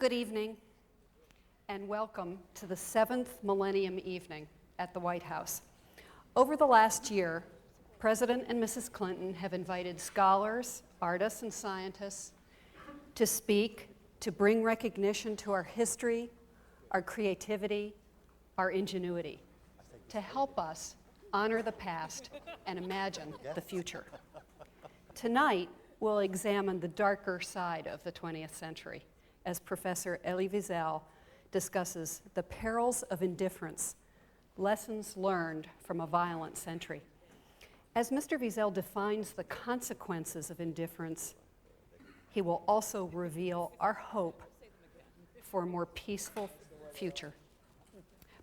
Good evening, and welcome to the 7th Millennium Evening at the White House. Over the last year, President and Mrs. Clinton have invited scholars, artists, and scientists to speak, to bring recognition to our history, our creativity, our ingenuity, to help us honor the past and imagine the future. Tonight, we'll examine the darker side of the 20th century as Professor Elie Wiesel discusses the perils of indifference, lessons learned from a violent century. As Mr. Wiesel defines the consequences of indifference, he will also reveal our hope for a more peaceful future.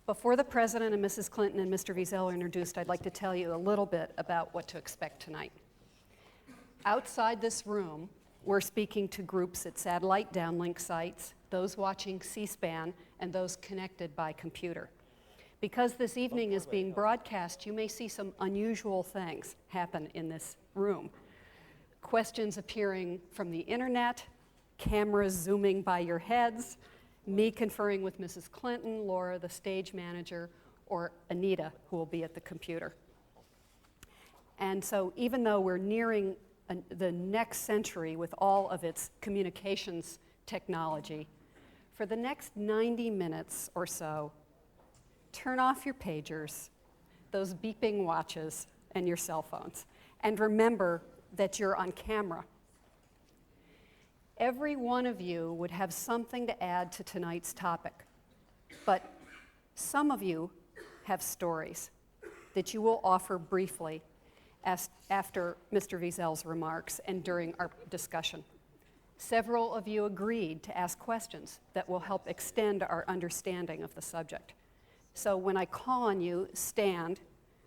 Before the President and Mrs. Clinton and Mr. Wiesel are introduced, I'd like to tell you a little bit about what to expect tonight. Outside this room, we're speaking to groups at satellite downlink sites, those watching C-SPAN, and those connected by computer. Because this evening is being broadcast, you may see some unusual things happen in this room. Questions appearing from the internet, cameras zooming by your heads, me conferring with Mrs. Clinton, Laura, the stage manager, or Anita, who will be at the computer. And so even though we're nearing the next century with all of its communications technology, for the next 90 minutes or so, turn off your pagers, those beeping watches, and your cell phones. And remember that you're on camera. Every one of you would have something to add to tonight's topic, but some of you have stories that you will offer briefly after Mr. Wiesel's remarks and during our discussion. Several of you agreed to ask questions that will help extend our understanding of the subject. So when I call on you, stand,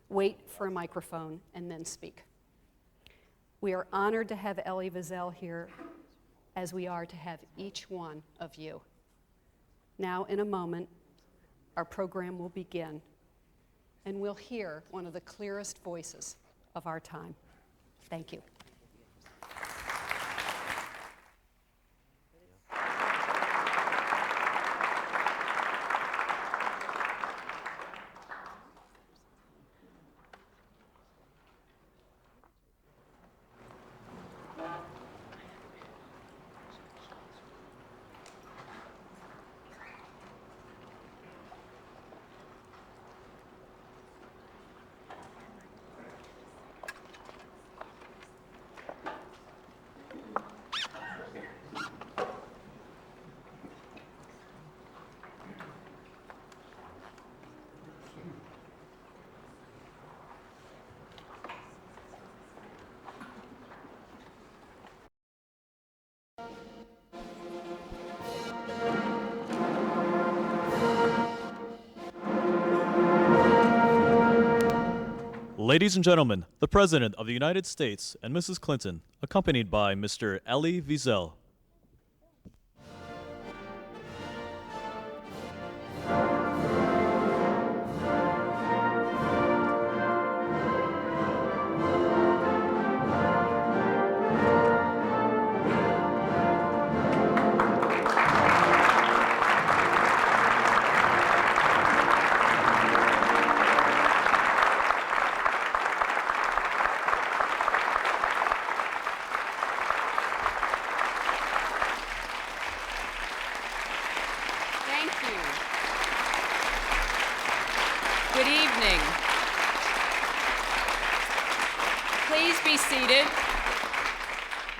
wait for a microphone, and then speak. We are honored to have Elie Wiesel here, as we are to have each one of you. Now, in a moment, our program will begin, and we'll hear one of the clearest voices of our time. Thank you. Ladies and gentlemen, the President of the United States and Mrs. Clinton, accompanied by Mr. Elie Wiesel. Good evening. Please be seated.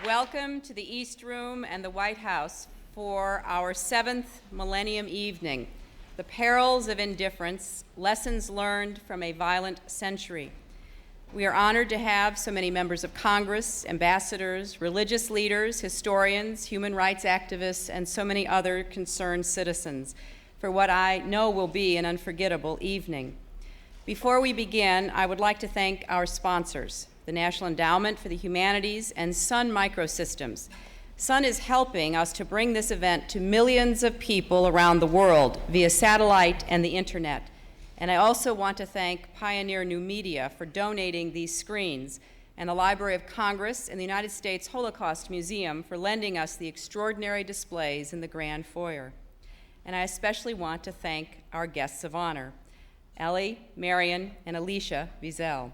Welcome to the East Room and the White House for our 7th Millennium Evening, The Perils of Indifference, Lessons Learned from a Violent Century. We are honored to have so many members of Congress, ambassadors, religious leaders, historians, human rights activists, and so many other concerned citizens for what I know will be an unforgettable evening. Before we begin, I would like to thank our sponsors, the National Endowment for the Humanities and Sun Microsystems. Sun is helping us to bring this event to millions of people around the world via satellite and the internet. And I also want to thank Pioneer New Media for donating these screens and the Library of Congress and the United States Holocaust Museum for lending us the extraordinary displays in the grand foyer. And I especially want to thank our guests of honor, Elie, Marion, and Elie Wiesel.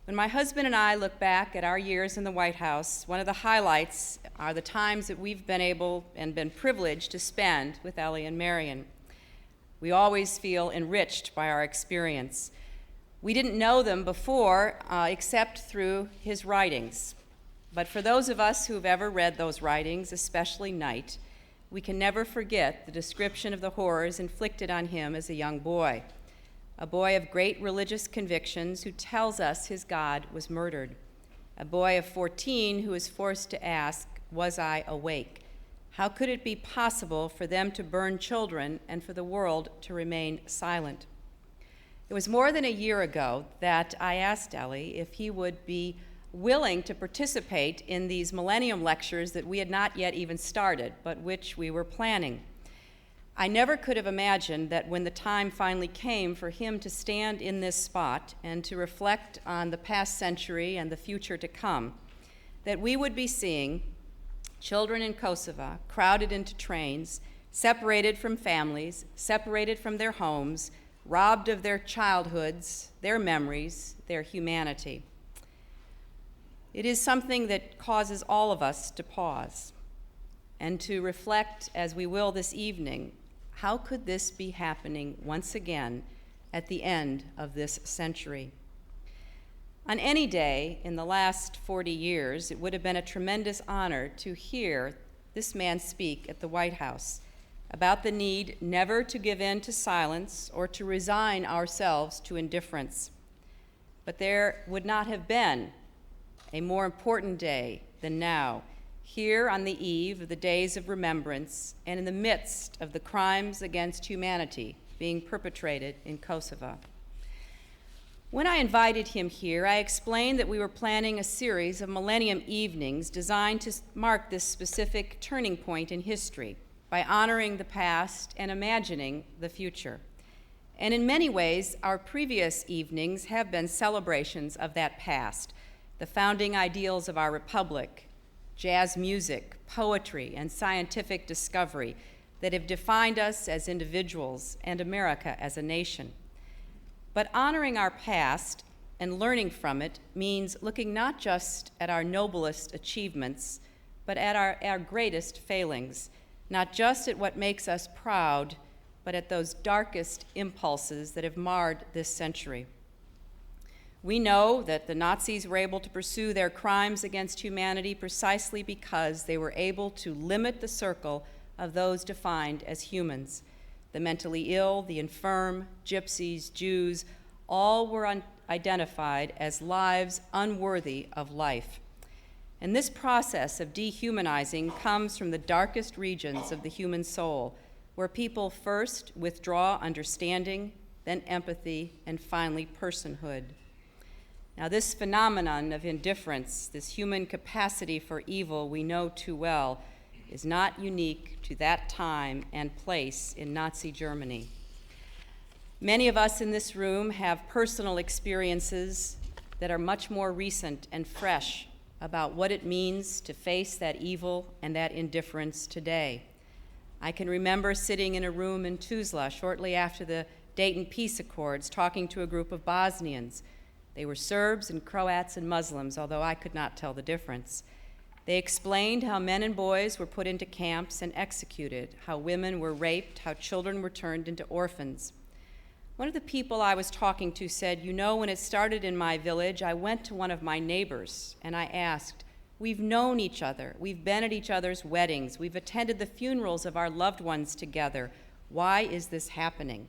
When my husband and I look back at our years in the White House, one of the highlights are the times that we've been able and been privileged to spend with Elie and Marion. We always feel enriched by our experience. We didn't know them before except through his writings. But for those of us who've ever read those writings, especially Night, we can never forget the description of the horrors inflicted on him as a young boy, a boy of great religious convictions who tells us his God was murdered, a boy of 14 who is forced to ask, was I awake? How could it be possible for them to burn children and for the world to remain silent? It was more than a year ago that I asked Elie if he would be willing to participate in these Millennium Lectures that we had not yet even started, but which we were planning. I never could have imagined that when the time finally came for him to stand in this spot and to reflect on the past century and the future to come, that we would be seeing children in Kosovo crowded into trains, separated from families, separated from their homes, robbed of their childhoods, their memories, their humanity. It is something that causes all of us to pause and to reflect, as we will this evening, how could this be happening once again at the end of this century? On any day in the last 40 years, it would have been a tremendous honor to hear this man speak at the White House about the need never to give in to silence or to resign ourselves to indifference. But there would not have been a more important day than now, here on the eve of the days of remembrance and in the midst of the crimes against humanity being perpetrated in Kosovo. When I invited him here, I explained that we were planning a series of Millennium Evenings designed to mark this specific turning point in history by honoring the past and imagining the future. And in many ways, our previous evenings have been celebrations of that past, the founding ideals of our republic, jazz music, poetry, and scientific discovery that have defined us as individuals and America as a nation. But honoring our past and learning from it means looking not just at our noblest achievements, but at our greatest failings, not just at what makes us proud, but at those darkest impulses that have marred this century. We know that the Nazis were able to pursue their crimes against humanity precisely because they were able to limit the circle of those defined as humans. The mentally ill, the infirm, gypsies, Jews, all were identified as lives unworthy of life. And this process of dehumanizing comes from the darkest regions of the human soul, where people first withdraw understanding, then empathy, and finally personhood. Now, this phenomenon of indifference, this human capacity for evil we know too well, is not unique to that time and place in Nazi Germany. Many of us in this room have personal experiences that are much more recent and fresh about what it means to face that evil and that indifference today. I can remember sitting in a room in Tuzla shortly after the Dayton Peace Accords talking to a group of Bosnians. They were Serbs and Croats and Muslims, although I could not tell the difference. They explained how men and boys were put into camps and executed, how women were raped, how children were turned into orphans. One of the people I was talking to said, "You know, when it started in my village, I went to one of my neighbors and I asked, we've known each other, we've been at each other's weddings, we've attended the funerals of our loved ones together. Why is this happening?"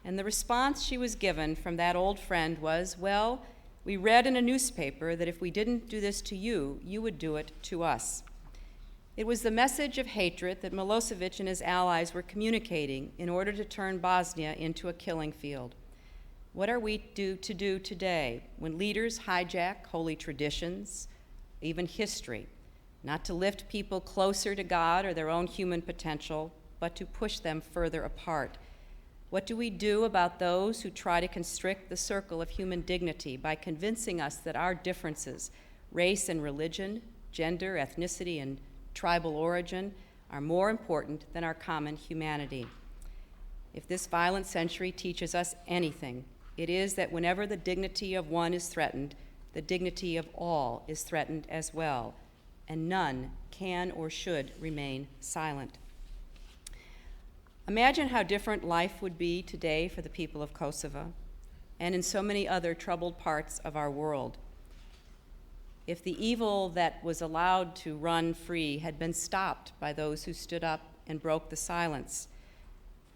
And the response she was given from that old friend was, "Well, we read in a newspaper that if we didn't do this to you, you would do it to us." It was the message of hatred that Milosevic and his allies were communicating in order to turn Bosnia into a killing field. What are we to do today when leaders hijack holy traditions, even history, not to lift people closer to God or their own human potential, but to push them further apart? What do we do about those who try to constrict the circle of human dignity by convincing us that our differences, race and religion, gender, ethnicity, and tribal origin, are more important than our common humanity? If this violent century teaches us anything, it is that whenever the dignity of one is threatened, the dignity of all is threatened as well, and none can or should remain silent. Imagine how different life would be today for the people of Kosovo and in so many other troubled parts of our world if the evil that was allowed to run free had been stopped by those who stood up and broke the silence,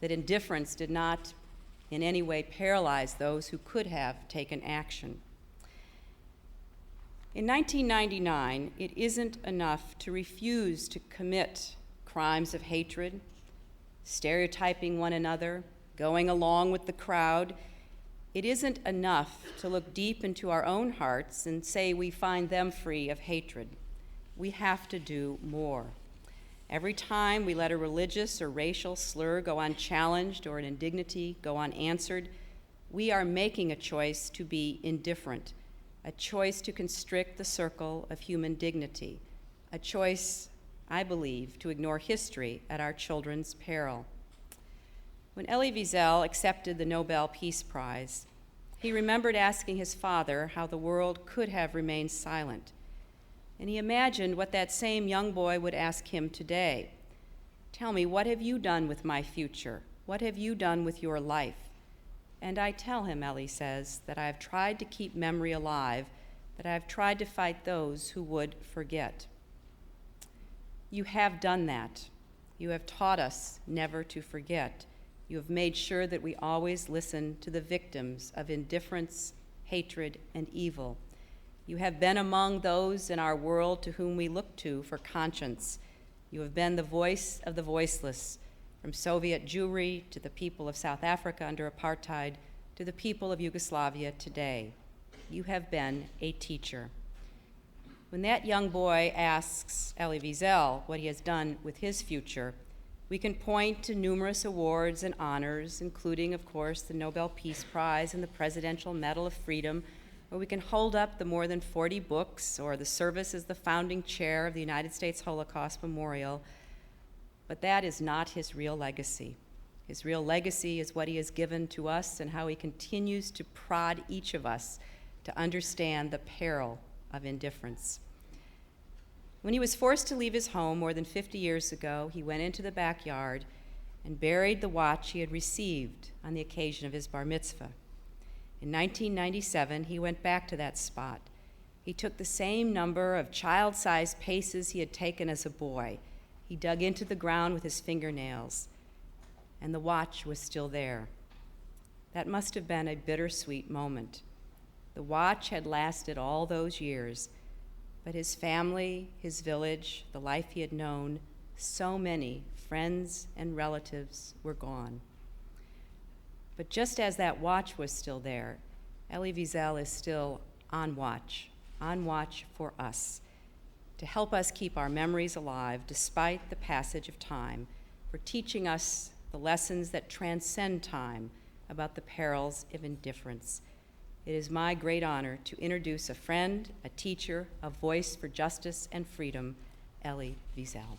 that indifference did not in any way paralyze those who could have taken action. In 1999, it isn't enough to refuse to commit crimes of hatred, stereotyping one another, going along with the crowd. It isn't enough to look deep into our own hearts and say we find them free of hatred. We have to do more. Every time we let a religious or racial slur go unchallenged or an indignity go unanswered, we are making a choice to be indifferent, a choice to constrict the circle of human dignity, a choice, I believe, to ignore history at our children's peril. When Elie Wiesel accepted the Nobel Peace Prize, he remembered asking his father how the world could have remained silent. And he imagined what that same young boy would ask him today. Tell me, what have you done with my future? What have you done with your life? And I tell him, Elie says, that I have tried to keep memory alive, that I have tried to fight those who would forget. You have done that. You have taught us never to forget. You have made sure that we always listen to the victims of indifference, hatred, and evil. You have been among those in our world to whom we look to for conscience. You have been the voice of the voiceless, from Soviet Jewry to the people of South Africa under apartheid to the people of Yugoslavia today. You have been a teacher. When that young boy asks Elie Wiesel what he has done with his future, we can point to numerous awards and honors, including, of course, the Nobel Peace Prize and the Presidential Medal of Freedom, or we can hold up the more than 40 books or the service as the founding chair of the United States Holocaust Memorial. But that is not his real legacy. His real legacy is what he has given to us and how he continues to prod each of us to understand the peril of indifference. When he was forced to leave his home more than 50 years ago, he went into the backyard and buried the watch he had received on the occasion of his bar mitzvah. In 1997, he went back to that spot. He took the same number of child-sized paces he had taken as a boy. He dug into the ground with his fingernails, and the watch was still there. That must have been a bittersweet moment. The watch had lasted all those years, but his family, his village, the life he had known, so many friends and relatives were gone. But just as that watch was still there, Elie Wiesel is still on watch for us, to help us keep our memories alive despite the passage of time, for teaching us the lessons that transcend time about the perils of indifference. It is my great honor to introduce a friend, a teacher, a voice for justice and freedom, Elie Wiesel.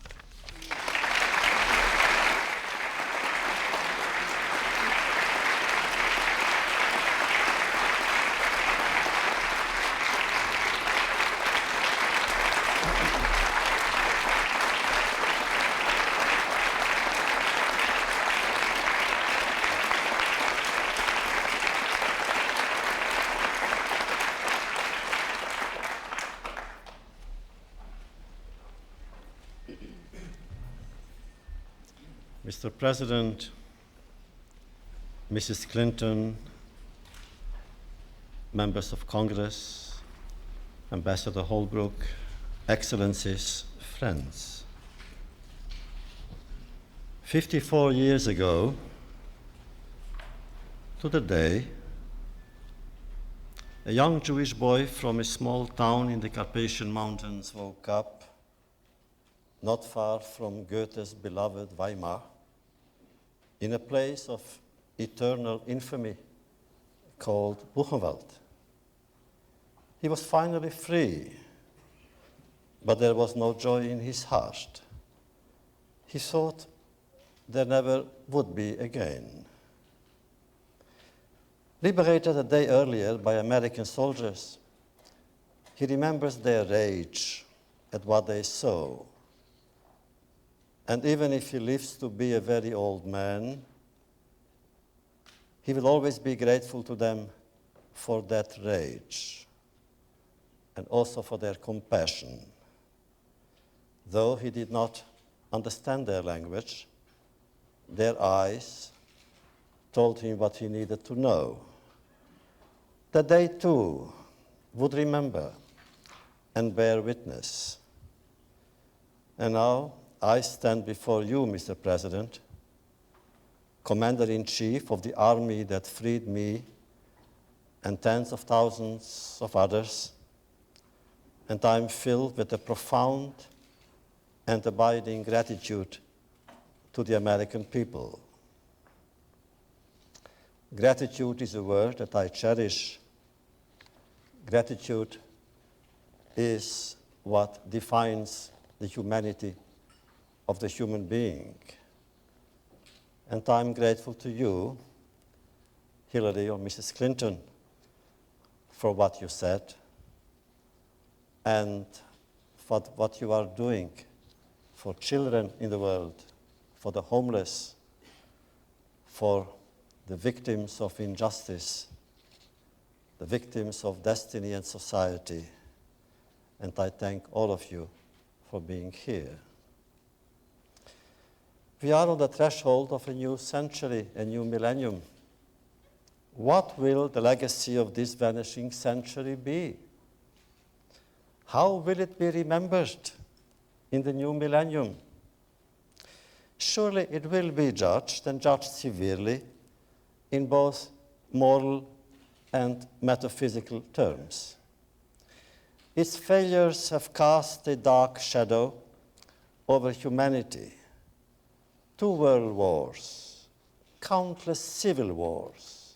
Mr. President, Mrs. Clinton, members of Congress, Ambassador Holbrooke, Excellencies, friends. 54 years ago, to the day, a young Jewish boy from a small town in the Carpathian Mountains woke up, not far from Goethe's beloved Weimar, in a place of eternal infamy called Buchenwald. He was finally free, but there was no joy in his heart. He thought there never would be again. Liberated a day earlier by American soldiers, he remembers their rage at what they saw. And even if he lives to be a very old man, he will always be grateful to them for that rage and also for their compassion. Though he did not understand their language, their eyes told him what he needed to know. That they too would remember and bear witness. And now I stand before you, Mr. President, Commander-in-Chief of the army that freed me and tens of thousands of others, and I am filled with a profound and abiding gratitude to the American people. Gratitude is a word that I cherish. Gratitude is what defines the humanity of the human being. And I'm grateful to you, Hillary or Mrs. Clinton, for what you said and for what you are doing for children in the world, for the homeless, for the victims of injustice, the victims of destiny and society. And I thank all of you for being here. We are on the threshold of a new century, a new millennium. What will the legacy of this vanishing century be? How will it be remembered in the new millennium? Surely it will be judged, and judged severely, in both moral and metaphysical terms. Its failures have cast a dark shadow over humanity. 2 world wars, countless civil wars,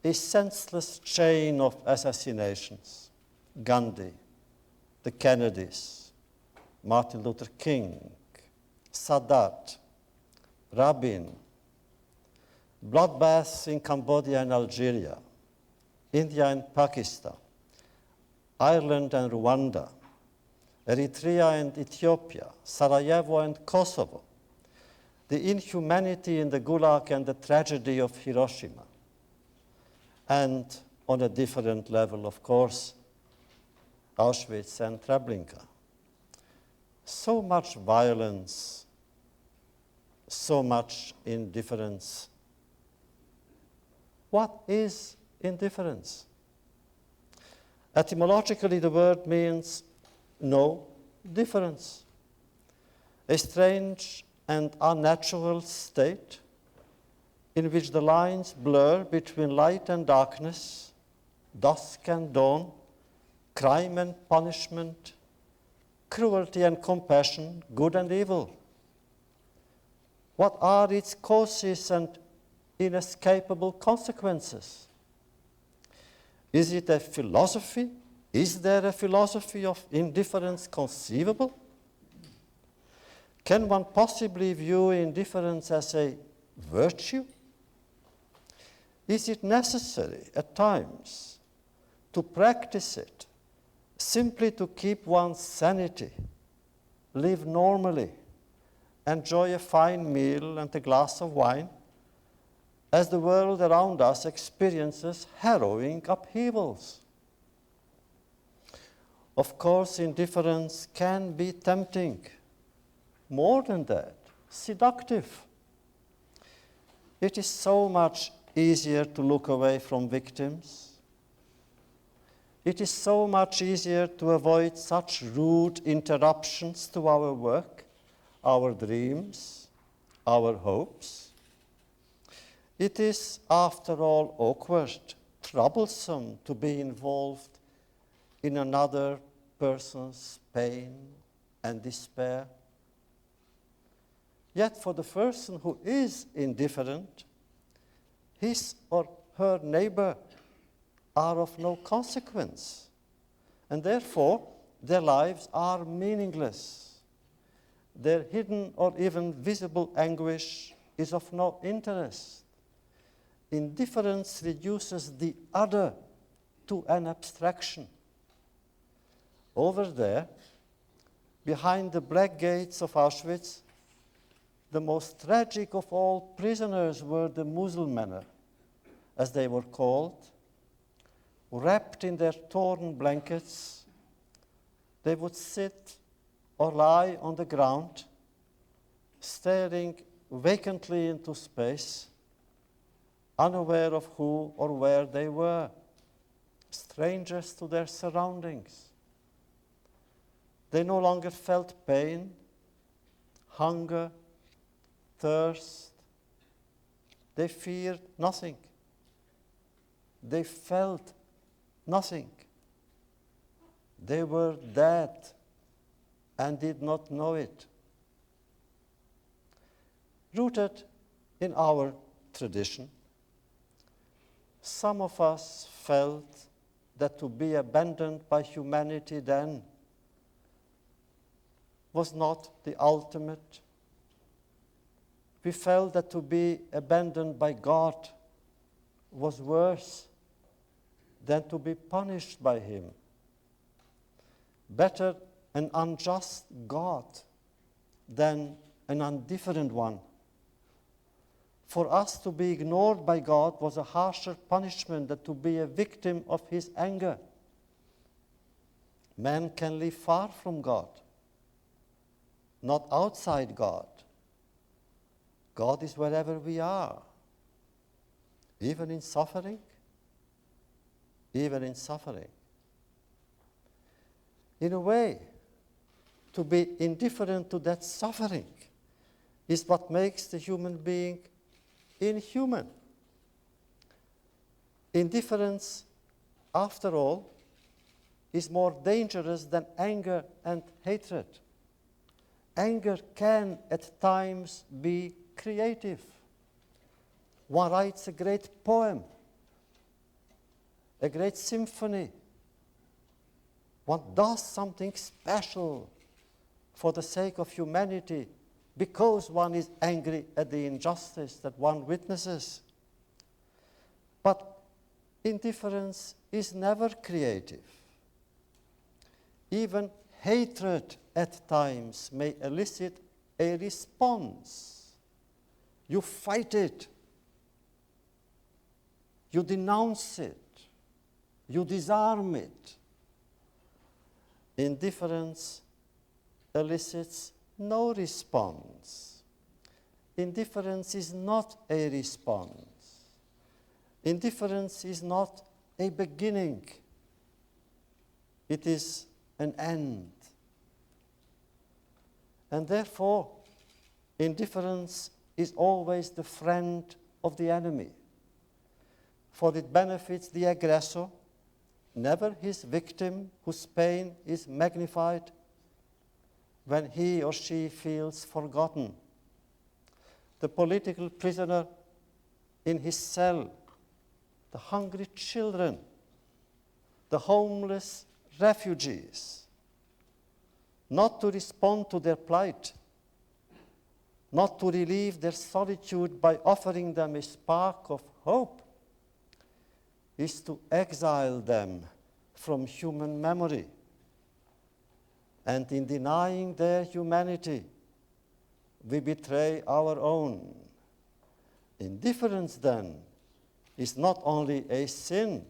a senseless chain of assassinations, Gandhi, the Kennedys, Martin Luther King, Sadat, Rabin, bloodbaths in Cambodia and Algeria, India and Pakistan, Ireland and Rwanda, Eritrea and Ethiopia, Sarajevo and Kosovo, the inhumanity in the Gulag and the tragedy of Hiroshima. And on a different level, of course, Auschwitz and Treblinka. So much violence, so much indifference. What is indifference? Etymologically, the word means no difference. A strange and unnatural state in which the lines blur between light and darkness, dusk and dawn, crime and punishment, cruelty and compassion, good and evil. What are its causes and inescapable consequences? Is it a philosophy? Is there a philosophy of indifference conceivable? Can one possibly view indifference as a virtue? Is it necessary at times to practice it simply to keep one's sanity, live normally, enjoy a fine meal and a glass of wine, as the world around us experiences harrowing upheavals? Of course, indifference can be tempting. More than that, seductive. It is so much easier to look away from victims. It is so much easier to avoid such rude interruptions to our work, our dreams, our hopes. It is, after all, awkward, troublesome to be involved in another person's pain and despair. Yet for the person who is indifferent, his or her neighbor are of no consequence, and therefore their lives are meaningless. Their hidden or even visible anguish is of no interest. Indifference reduces the other to an abstraction. Over there, behind the black gates of Auschwitz, the most tragic of all prisoners were the Muselmänner, as they were called. Wrapped in their torn blankets, they would sit or lie on the ground, staring vacantly into space, unaware of who or where they were, strangers to their surroundings. They no longer felt pain, hunger, thirst. They feared nothing. They felt nothing. They were dead and did not know it. Rooted in our tradition, some of us felt that to be abandoned by humanity then was not the ultimate. We felt that to be abandoned by God was worse than to be punished by Him. Better an unjust God than an indifferent one. For us to be ignored by God was a harsher punishment than to be a victim of His anger. Man can live far from God, not outside God. God is wherever we are, even in suffering, even in suffering. In a way, to be indifferent to that suffering is what makes the human being inhuman. Indifference, after all, is more dangerous than anger and hatred. Anger can at times be creative. One writes a great poem, a great symphony. One does something special for the sake of humanity because one is angry at the injustice that one witnesses. But indifference is never creative. Even hatred at times may elicit a response. You fight it. You denounce it. You disarm it. Indifference elicits no response. Indifference is not a response. Indifference is not a beginning. It is an end. And therefore, indifference is always the friend of the enemy, for it benefits the aggressor, never his victim whose pain is magnified when he or she feels forgotten. The political prisoner in his cell, the hungry children, the homeless refugees, not to respond to their plight, not to relieve their solitude by offering them a spark of hope, is to exile them from human memory. And in denying their humanity, we betray our own. Indifference, then, is not only a sin,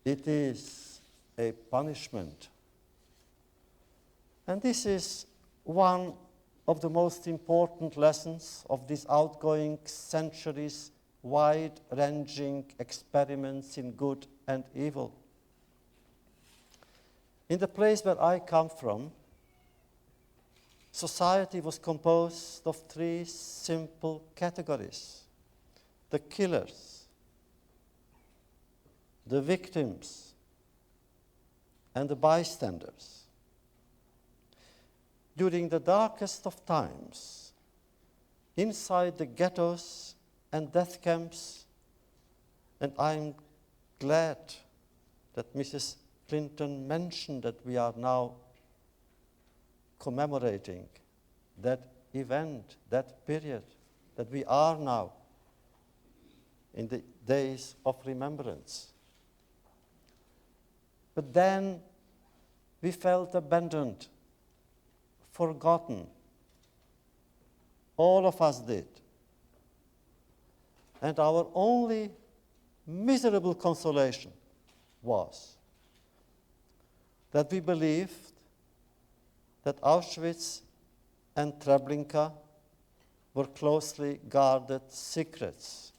it is a punishment. And this is one of the most important lessons of these outgoing centuries' wide-ranging experiments in good and evil. In the place where I come from, society was composed of three simple categories: the killers, the victims, and the bystanders. During the darkest of times, inside the ghettos and death camps. And I'm glad that Mrs. Clinton mentioned that we are now commemorating that event, that period, that we are now in the days of remembrance. But then we felt abandoned, forgotten. All of us did. And our only miserable consolation was that we believed that Auschwitz and Treblinka were closely guarded secrets,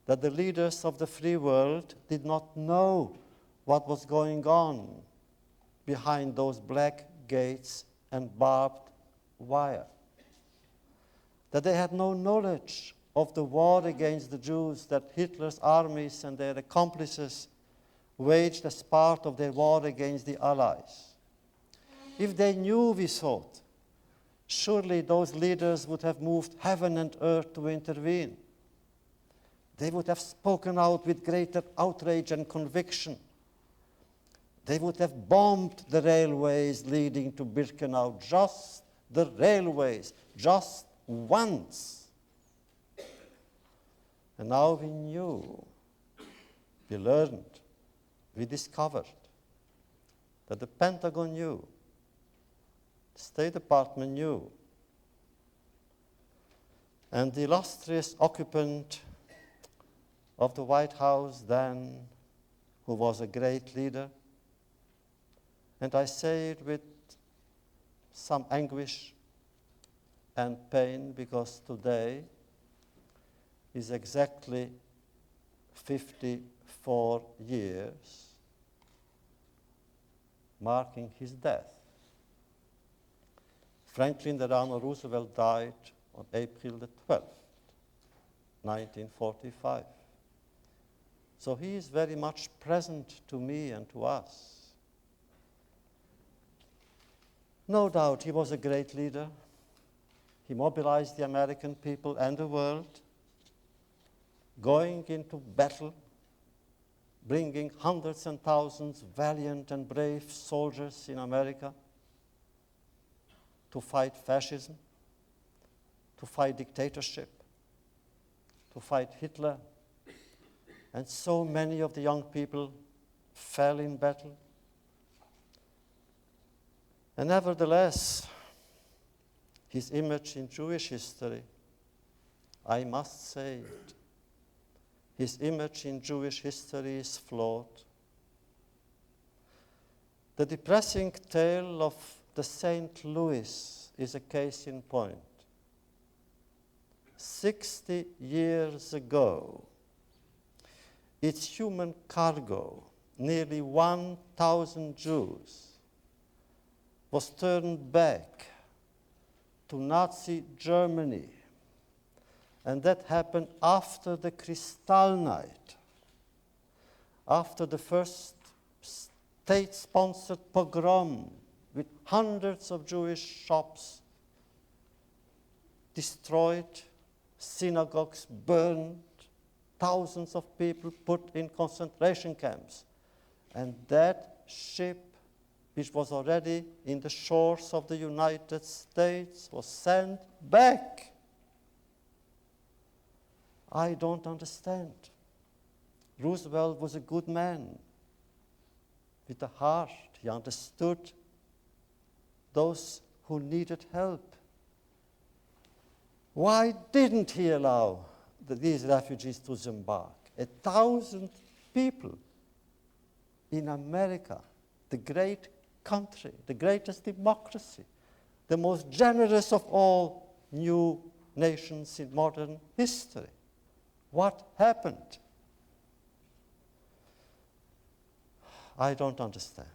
that the leaders of the free world did not know what was going on behind those black gates and barbed wire, that they had no knowledge of the war against the Jews that Hitler's armies and their accomplices waged as part of their war against the Allies. If they knew, we thought, surely those leaders would have moved heaven and earth to intervene. They would have spoken out with greater outrage and conviction. They would have bombed the railways leading to Birkenau, just the railways, just once. And now we knew, we learned, we discovered that the Pentagon knew, the State Department knew, and the illustrious occupant of the White House then, who was a great leader, and I say it with some anguish and pain, because today is exactly 54 years marking his death. Franklin Delano Roosevelt died on April the 12th, 1945. So he is very much present to me and to us. No doubt he was a great leader. He mobilized the American people and the world, going into battle, bringing hundreds and thousands of valiant and brave soldiers in America to fight fascism, to fight dictatorship, to fight Hitler. And so many of the young people fell in battle. And nevertheless, his image in Jewish history, I must say it, his image in Jewish history is flawed. The depressing tale of the St. Louis is a case in point. 60 years ago, its human cargo, nearly 1,000 Jews, was turned back to Nazi Germany. And that happened after the Kristallnacht, after the first state-sponsored pogrom with hundreds of Jewish shops destroyed, synagogues burned, thousands of people put in concentration camps. And that ship, which was already in the shores of the United States, was sent back. I don't understand. Roosevelt was a good man with a heart. He understood those who needed help. Why didn't he allow these refugees to disembark? 1,000 people in America, the great country, the greatest democracy, the most generous of all new nations in modern history. What happened? I don't understand.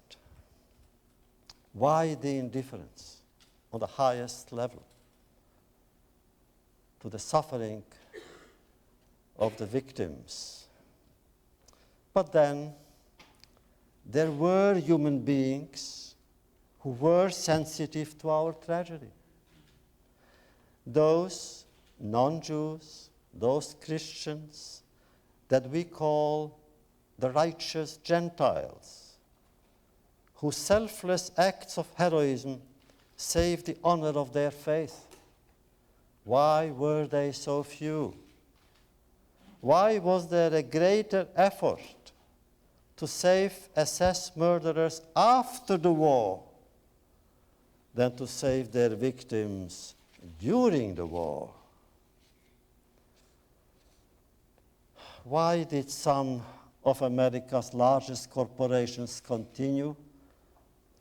Why the indifference on the highest level to the suffering of the victims? But then there were human beings who were sensitive to our tragedy. Those non-Jews, those Christians that we call the righteous Gentiles, whose selfless acts of heroism saved the honor of their faith. Why were they so few? Why was there a greater effort to save SS murderers after the war than to save their victims during the war? Why did some of America's largest corporations continue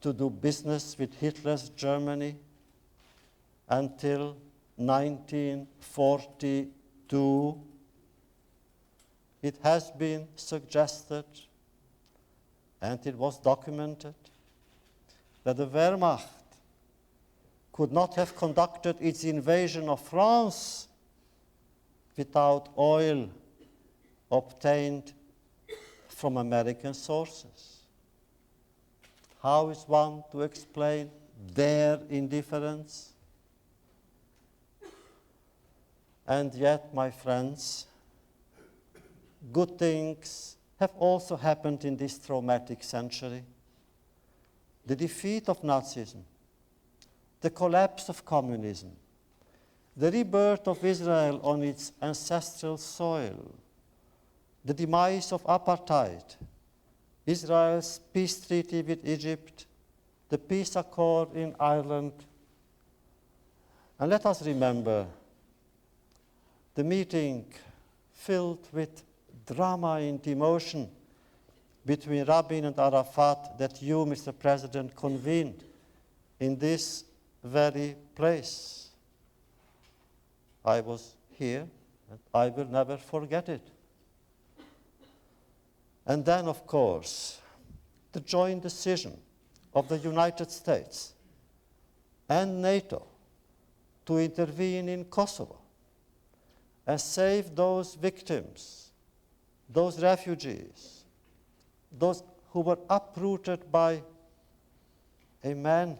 to do business with Hitler's Germany until 1942? It has been suggested, and it was documented, that the Wehrmacht could not have conducted its invasion of France without oil obtained from American sources. How is one to explain their indifference? And yet, my friends, good things have also happened in this traumatic century. The defeat of Nazism, the collapse of communism, the rebirth of Israel on its ancestral soil, the demise of apartheid, Israel's peace treaty with Egypt, the peace accord in Ireland. And let us remember the meeting filled with drama and emotion between Rabin and Arafat that you, Mr. President, convened in this very place. I was here, and I will never forget it. And then, of course, the joint decision of the United States and NATO to intervene in Kosovo and save those victims, those refugees, those who were uprooted by a man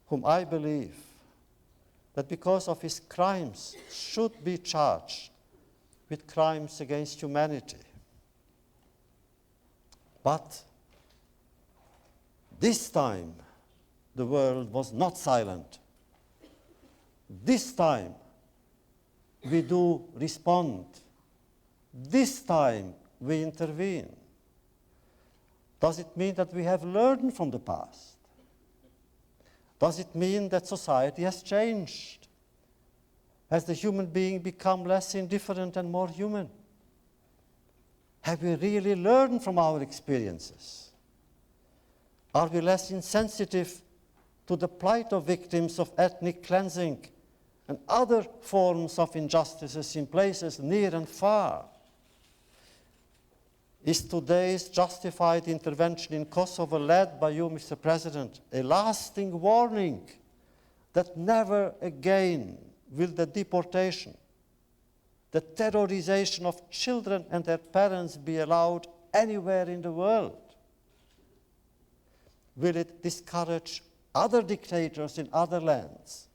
whom I believe that because of his crimes should be charged with crimes against humanity. But this time, the world was not silent. This time, we do respond. This time, we intervene. Does it mean that we have learned from the past? Does it mean that society has changed? Has the human being become less indifferent and more human? Have we really learned from our experiences? Are we less insensitive to the plight of victims of ethnic cleansing and other forms of injustices in places near and far? Is today's justified intervention in Kosovo, led by you, Mr. President, a lasting warning that never again will the deportation, the terrorization of children and their parents be allowed anywhere in the world? Will it discourage other dictators in other lands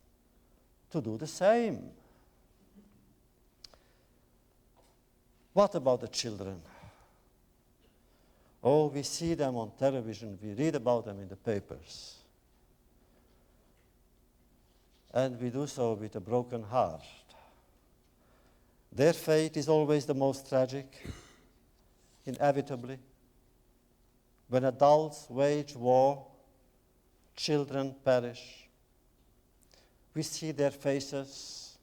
to do the same? What about the children? Oh, we see them on television, we read about them in the papers. And we do so with a broken heart. Their fate is always the most tragic, inevitably. When adults wage war, children perish. We see their faces,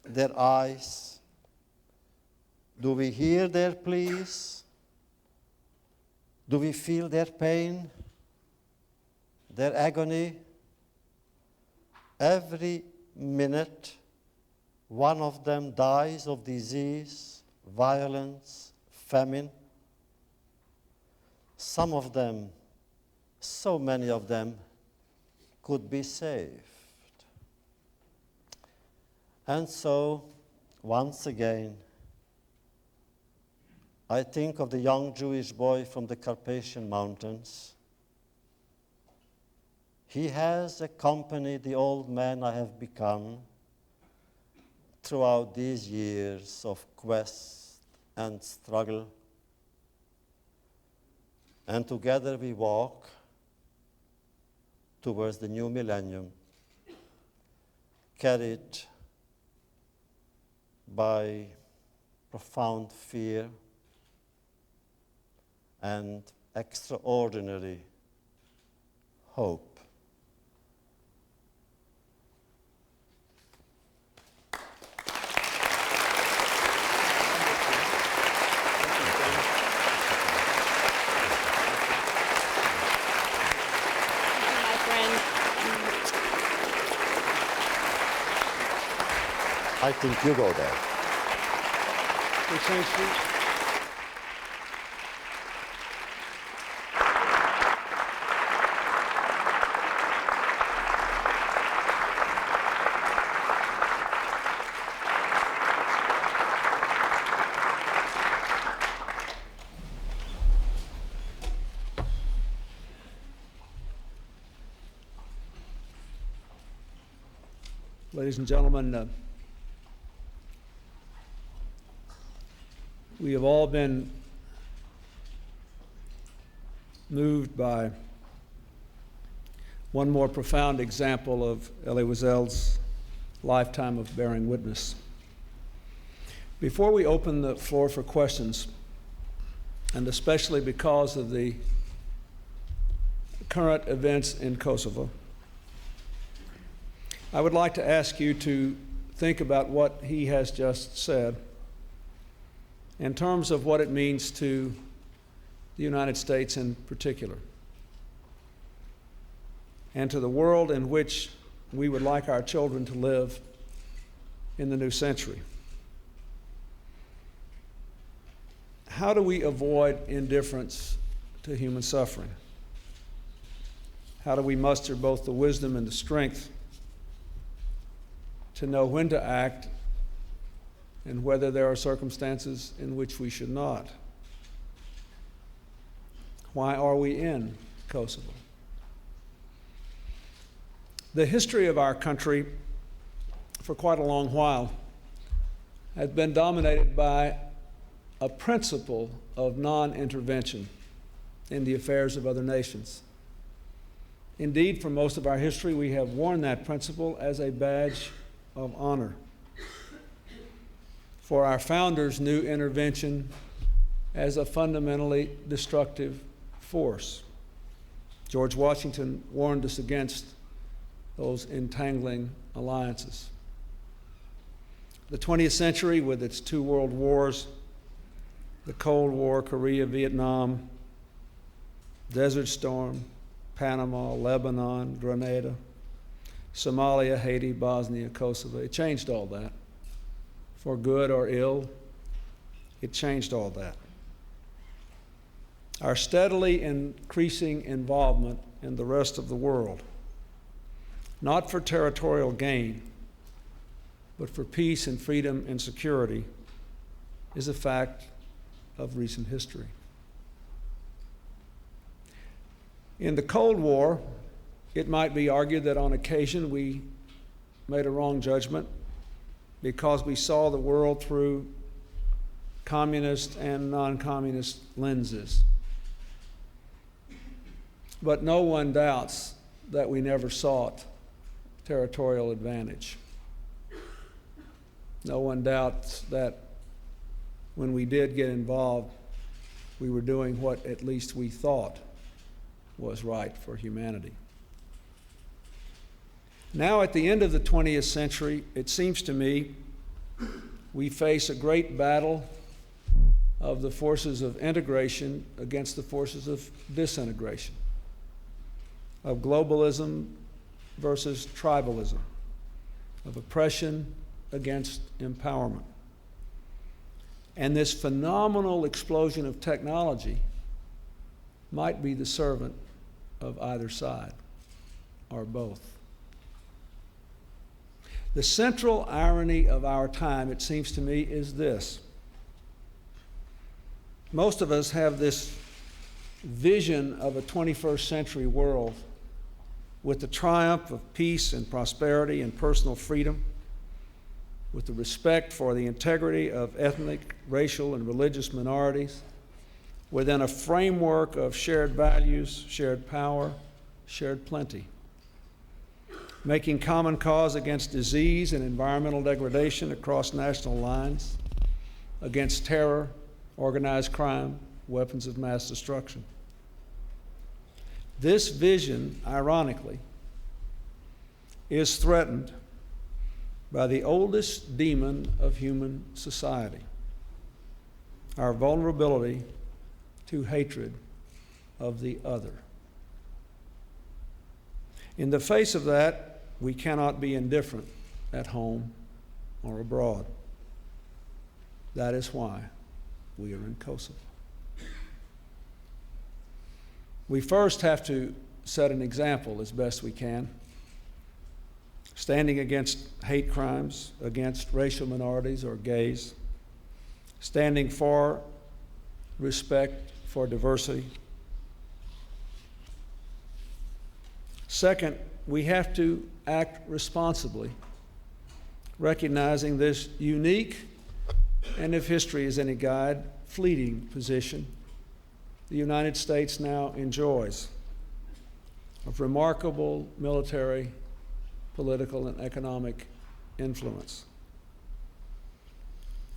their eyes. Do we hear their pleas? Do we feel their pain, their agony? Every minute, one of them dies of disease, violence, famine. Some of them, so many of them, could be saved. And so, once again, I think of the young Jewish boy from the Carpathian Mountains. He has accompanied the old man I have become throughout these years of quest and struggle. And together we walk towards the new millennium, carried by profound fear and extraordinary hope. I think you go there. Ladies and gentlemen, we have all been moved by one more profound example of Elie Wiesel's lifetime of bearing witness. Before we open the floor for questions, and especially because of the current events in Kosovo, I would like to ask you to think about what he has just said in terms of what it means to the United States in particular, and to the world in which we would like our children to live in the new century. How do we avoid indifference to human suffering? How do we muster both the wisdom and the strength to know when to act and whether there are circumstances in which we should not? Why are we in Kosovo? The history of our country for quite a long while has been dominated by a principle of non-intervention in the affairs of other nations. Indeed, for most of our history, we have worn that principle as a badge of honor. For our founders knew intervention as a fundamentally destructive force. George Washington warned us against those entangling alliances. The 20th century, with its two world wars, the Cold War, Korea, Vietnam, Desert Storm, Panama, Lebanon, Grenada, Somalia, Haiti, Bosnia, Kosovo, it changed all that. For good or ill, it changed all that. Our steadily increasing involvement in the rest of the world, not for territorial gain, but for peace and freedom and security, is a fact of recent history. In the Cold War, it might be argued that on occasion we made a wrong judgment because we saw the world through communist and non-communist lenses. But no one doubts that we never sought territorial advantage. No one doubts that when we did get involved, we were doing what at least we thought was right for humanity. Now, at the end of the 20th century, it seems to me we face a great battle of the forces of integration against the forces of disintegration, of globalism versus tribalism, of oppression against empowerment. And this phenomenal explosion of technology might be the servant of either side, or both. The central irony of our time, it seems to me, is this. Most of us have this vision of a 21st century world with the triumph of peace and prosperity and personal freedom, with the respect for the integrity of ethnic, racial, and religious minorities, within a framework of shared values, shared power, shared plenty. Making common cause against disease and environmental degradation across national lines, against terror, organized crime, weapons of mass destruction. This vision, ironically, is threatened by the oldest demon of human society, our vulnerability to hatred of the other. In the face of that, we cannot be indifferent at home or abroad. That is why we are in Kosovo. We first have to set an example as best we can, standing against hate crimes, against racial minorities or gays, standing for respect for diversity. Second, we have to act responsibly, recognizing this unique, and if history is any guide, fleeting position the United States now enjoys of remarkable military, political, and economic influence.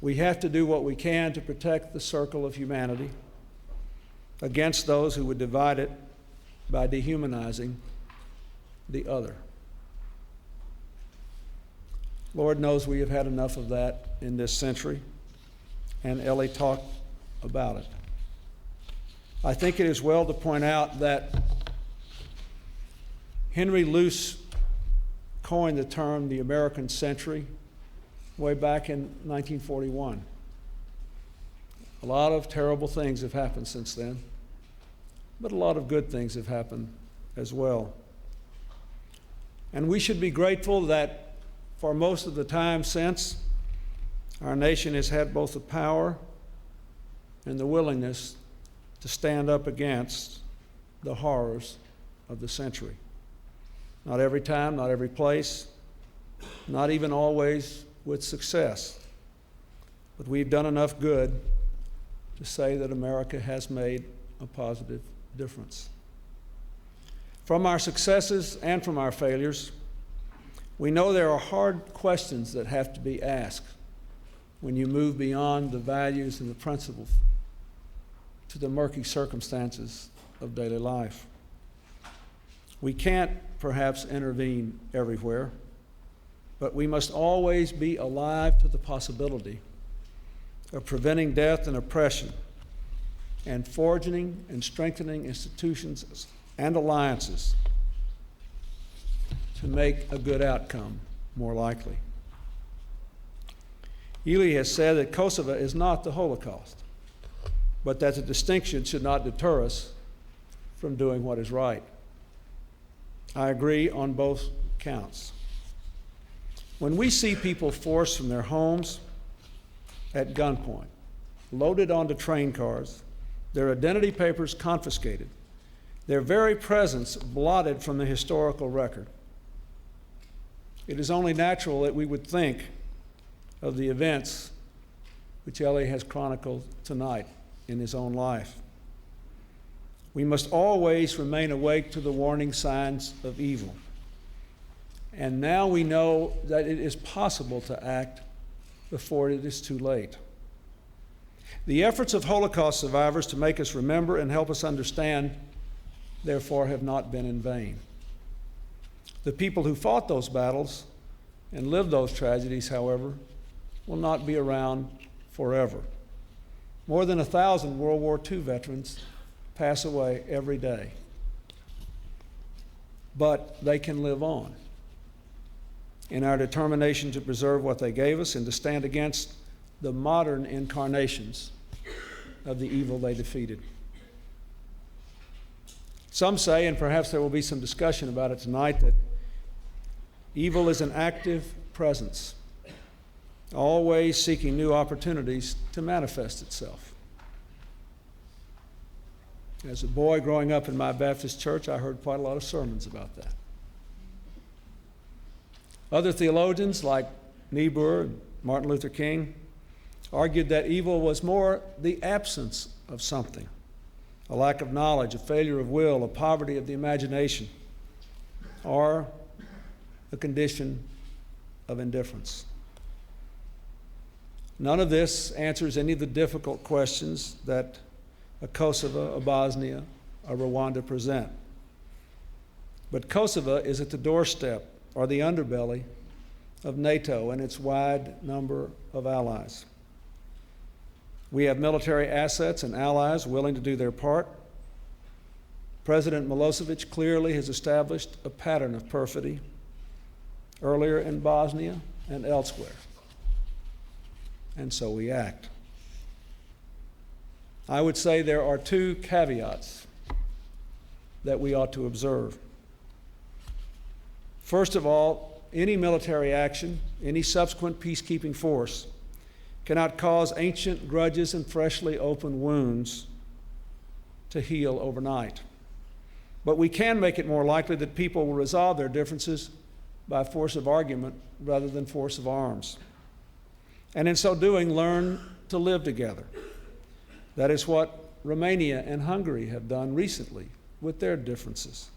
We have to do what we can to protect the circle of humanity against those who would divide it by dehumanizing the other. Lord knows we have had enough of that in this century, and Elie talked about it. I think it is well to point out that Henry Luce coined the term the American century way back in 1941. A lot of terrible things have happened since then, but a lot of good things have happened as well. And we should be grateful that for most of the time since, our nation has had both the power and the willingness to stand up against the horrors of the century. Not every time, not every place, not even always with success. But we've done enough good to say that America has made a positive difference. From our successes and from our failures, we know there are hard questions that have to be asked when you move beyond the values and the principles to the murky circumstances of daily life. We can't perhaps intervene everywhere, but we must always be alive to the possibility of preventing death and oppression and forging and strengthening institutions and alliances to make a good outcome more likely. Elie has said that Kosovo is not the Holocaust, but that the distinction should not deter us from doing what is right. I agree on both counts. When we see people forced from their homes at gunpoint, loaded onto train cars, their identity papers confiscated, their very presence blotted from the historical record, it is only natural that we would think of the events which Elie has chronicled tonight in his own life. We must always remain awake to the warning signs of evil. And now we know that it is possible to act before it is too late. The efforts of Holocaust survivors to make us remember and help us understand, therefore, have not been in vain. The people who fought those battles and lived those tragedies, however, will not be around forever. More than 1,000 World War II veterans pass away every day. But they can live on in our determination to preserve what they gave us and to stand against the modern incarnations of the evil they defeated. Some say, and perhaps there will be some discussion about it tonight, that evil is an active presence, always seeking new opportunities to manifest itself. As a boy growing up in my Baptist church, I heard quite a lot of sermons about that. Other theologians, like Niebuhr and Martin Luther King argued that evil was more the absence of something, a lack of knowledge, a failure of will, a poverty of the imagination, or a condition of indifference. None of this answers any of the difficult questions that a Kosovo, a Bosnia, a Rwanda present. But Kosovo is at the doorstep or the underbelly of NATO and its wide number of allies. We have military assets and allies willing to do their part. President Milosevic clearly has established a pattern of perfidy earlier in Bosnia and elsewhere. And so we act. I would say there are two caveats that we ought to observe. First of all, any military action, any subsequent peacekeeping force, cannot cause ancient grudges and freshly opened wounds to heal overnight. But we can make it more likely that people will resolve their differences by force of argument rather than force of arms. And in so doing, learn to live together. That is what Romania and Hungary have done recently with their differences.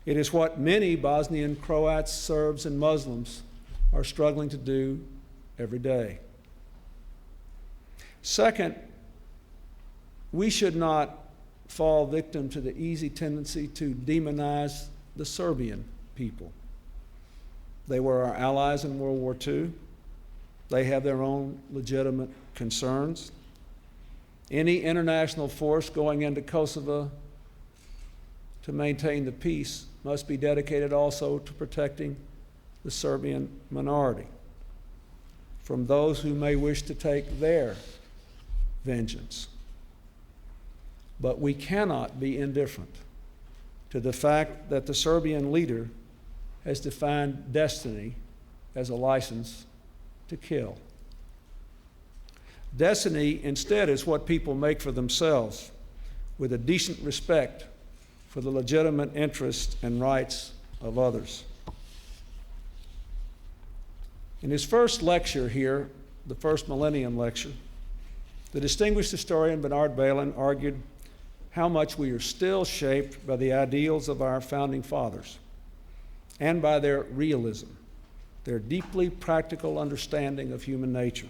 It is what many Bosnian Croats, Serbs, and Muslims are struggling to do every day. Second, we should not fall victim to the easy tendency to demonize the Serbian people. They were our allies in World War II. They have their own legitimate concerns. Any international force going into Kosovo to maintain the peace must be dedicated also to protecting the Serbian minority from those who may wish to take their vengeance. But we cannot be indifferent to the fact that the Serbian leader has defined destiny as a license to kill. Destiny, instead, is what people make for themselves with a decent respect for the legitimate interests and rights of others. In his first lecture here, the first Millennium Lecture, the distinguished historian Bernard Bailyn argued how much we are still shaped by the ideals of our founding fathers and by their realism, their deeply practical understanding of human nature,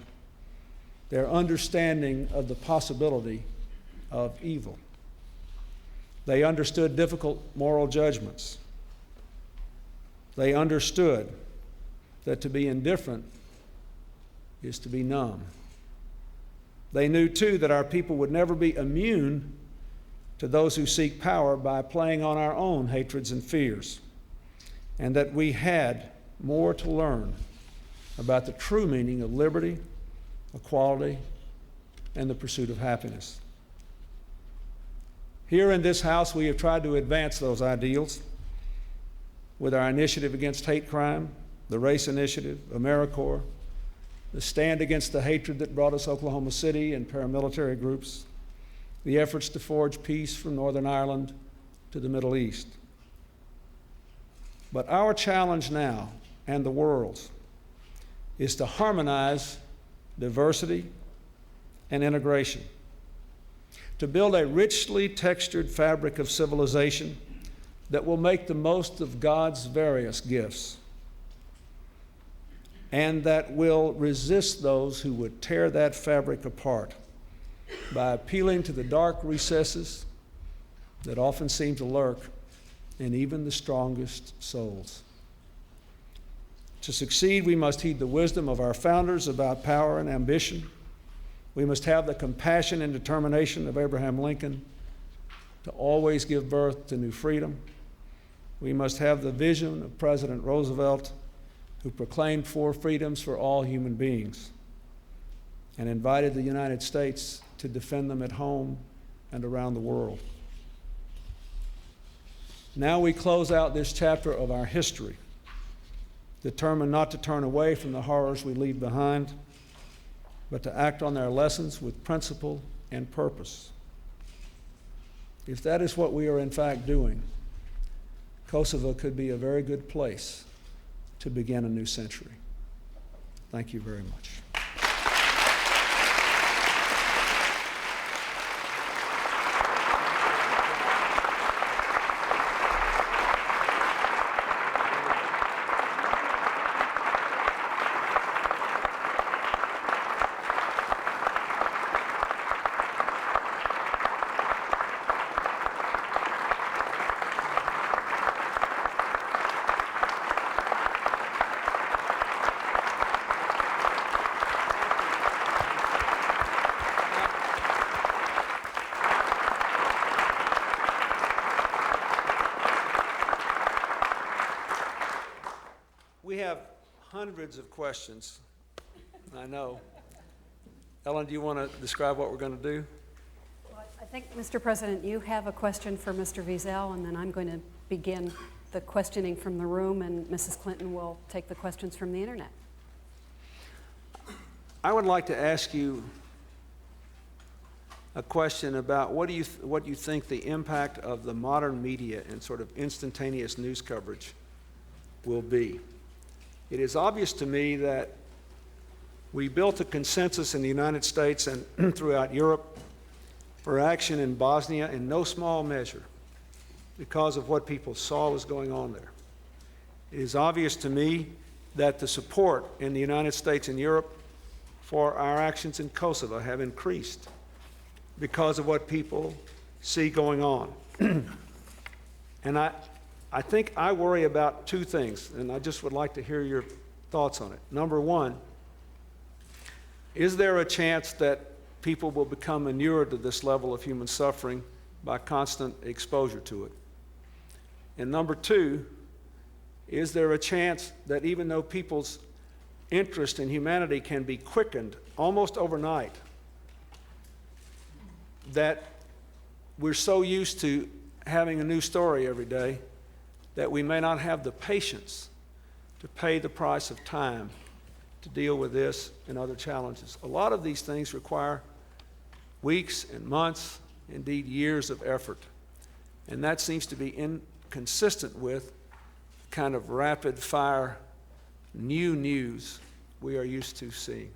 their understanding of the possibility of evil. They understood difficult moral judgments. They understood that to be indifferent is to be numb. They knew, too, that our people would never be immune to those who seek power by playing on our own hatreds and fears, and that we had more to learn about the true meaning of liberty, equality, and the pursuit of happiness. Here in this House, we have tried to advance those ideals with our initiative against hate crime, the Race Initiative, AmeriCorps, the stand against the hatred that brought us Oklahoma City and paramilitary groups, the efforts to forge peace from Northern Ireland to the Middle East. But our challenge now, and the world's, is to harmonize diversity and integration, to build a richly textured fabric of civilization that will make the most of God's various gifts, and that will resist those who would tear that fabric apart by appealing to the dark recesses that often seem to lurk in even the strongest souls. To succeed, we must heed the wisdom of our founders about power and ambition. We must have the compassion and determination of Abraham Lincoln to always give birth to new freedom. We must have the vision of President Roosevelt, who proclaimed 4 freedoms for all human beings and invited the United States to defend them at home and around the world. Now we close out this chapter of our history, determined not to turn away from the horrors we leave behind, but to act on their lessons with principle and purpose. If that is what we are in fact doing, Kosovo could be a very good place to begin a new century. Thank you very much. We have hundreds of questions, I know. Ellen, do you want to describe what we're going to do? Well, I think, Mr. President, you have a question for Mr. Wiesel, and then I'm going to begin the questioning from the room, and Mrs. Clinton will take the questions from the internet. I would like to ask you a question about what you think the impact of the modern media and sort of instantaneous news coverage will be. It is obvious to me that we built a consensus in the United States and throughout Europe for action in Bosnia in no small measure because of what people saw was going on there. It is obvious to me that the support in the United States and Europe for our actions in Kosovo have increased because of what people see going on. And I think I worry about two things, and I just would like to hear your thoughts on it. Number one, is there a chance that people will become inured to this level of human suffering by constant exposure to it? And number two, is there a chance that even though people's interest in humanity can be quickened almost overnight, that we're so used to having a new story every day that we may not have the patience to pay the price of time to deal with this and other challenges? A lot of these things require weeks and months, indeed years of effort. And that seems to be inconsistent with kind of rapid fire new news we are used to seeing.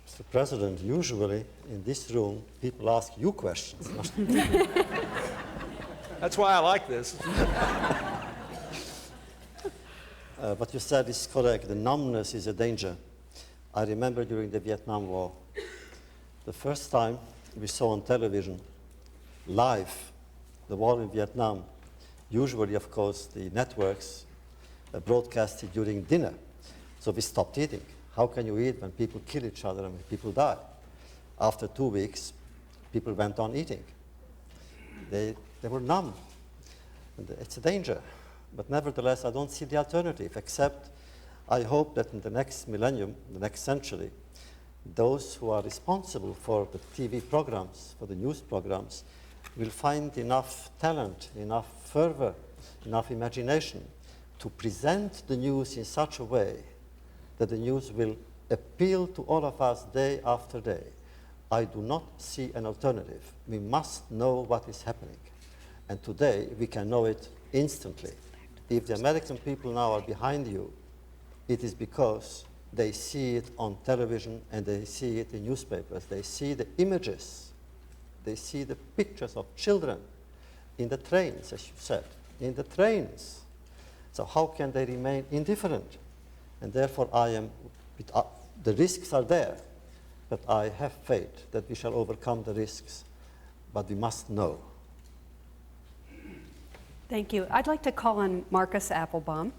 Mr. President, usually in this room, people ask you questions. That's why I like this. What you said is correct. The numbness is a danger. I remember during the Vietnam War, the first time we saw on television live the war in Vietnam. Usually, of course, the networks broadcasted during dinner. So we stopped eating. How can you eat when people kill each other and when people die? After 2 weeks, people went on eating. They were numb. And it's a danger. But nevertheless, I don't see the alternative, except I hope that in the next millennium, the next century, those who are responsible for the TV programs, for the news programs, will find enough talent, enough fervor, enough imagination to present the news in such a way that the news will appeal to all of us day after day. I do not see an alternative. We must know what is happening. And today, we can know it instantly. If the American people now are behind you, it is because they see it on television and they see it in newspapers. They see the images. They see the pictures of children in the trains, as you said, in the trains. So how can they remain indifferent? And therefore, the risks are there, but I have faith that we shall overcome the risks, but we must know. Thank you. I'd like to call on Marcus Applebaum.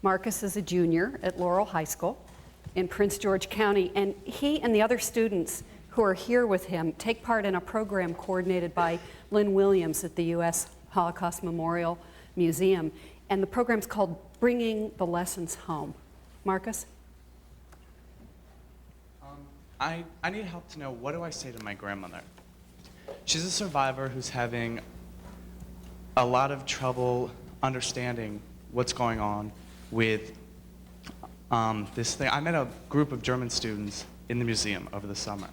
Marcus is a junior at Laurel High School in Prince George County, and he and the other students who are here with him take part in a program coordinated by Lynn Williams at the U.S. Holocaust Memorial Museum, and the program's called Bringing the Lessons Home. Marcus? I need help to know, what do I say to my grandmother? She's a survivor who's having a lot of trouble understanding what's going on with this thing. I met a group of German students in the museum over the summer,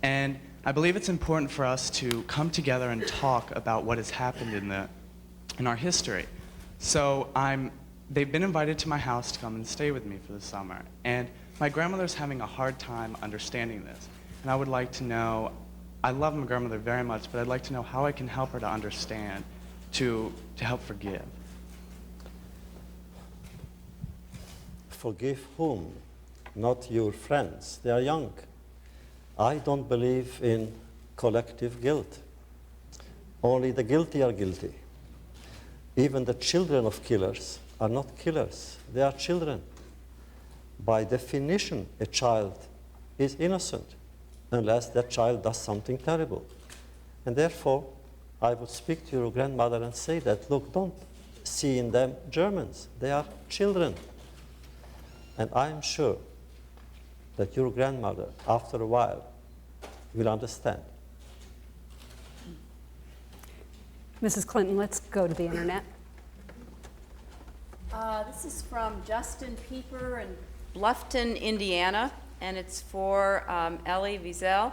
and I believe it's important for us to come together and talk about what has happened in our history. So I'm they've been invited to my house to come and stay with me for the summer. And my grandmother's having a hard time understanding this. And I would like to know, I love my grandmother very much, but I'd like to know how I can help her to understand, to help forgive. Forgive whom? Not your friends. They are young. I don't believe in collective guilt. Only the guilty are guilty. Even the children of killers are not killers. They are children. By definition, a child is innocent unless that child does something terrible. And therefore, I would speak to your grandmother and say that, look, don't see in them Germans. They are children. And I'm sure that your grandmother, after a while, will understand. Mrs. Clinton, let's go to the internet. This is from Justin Pieper in Bluffton, Indiana, and it's for Elie Wiesel.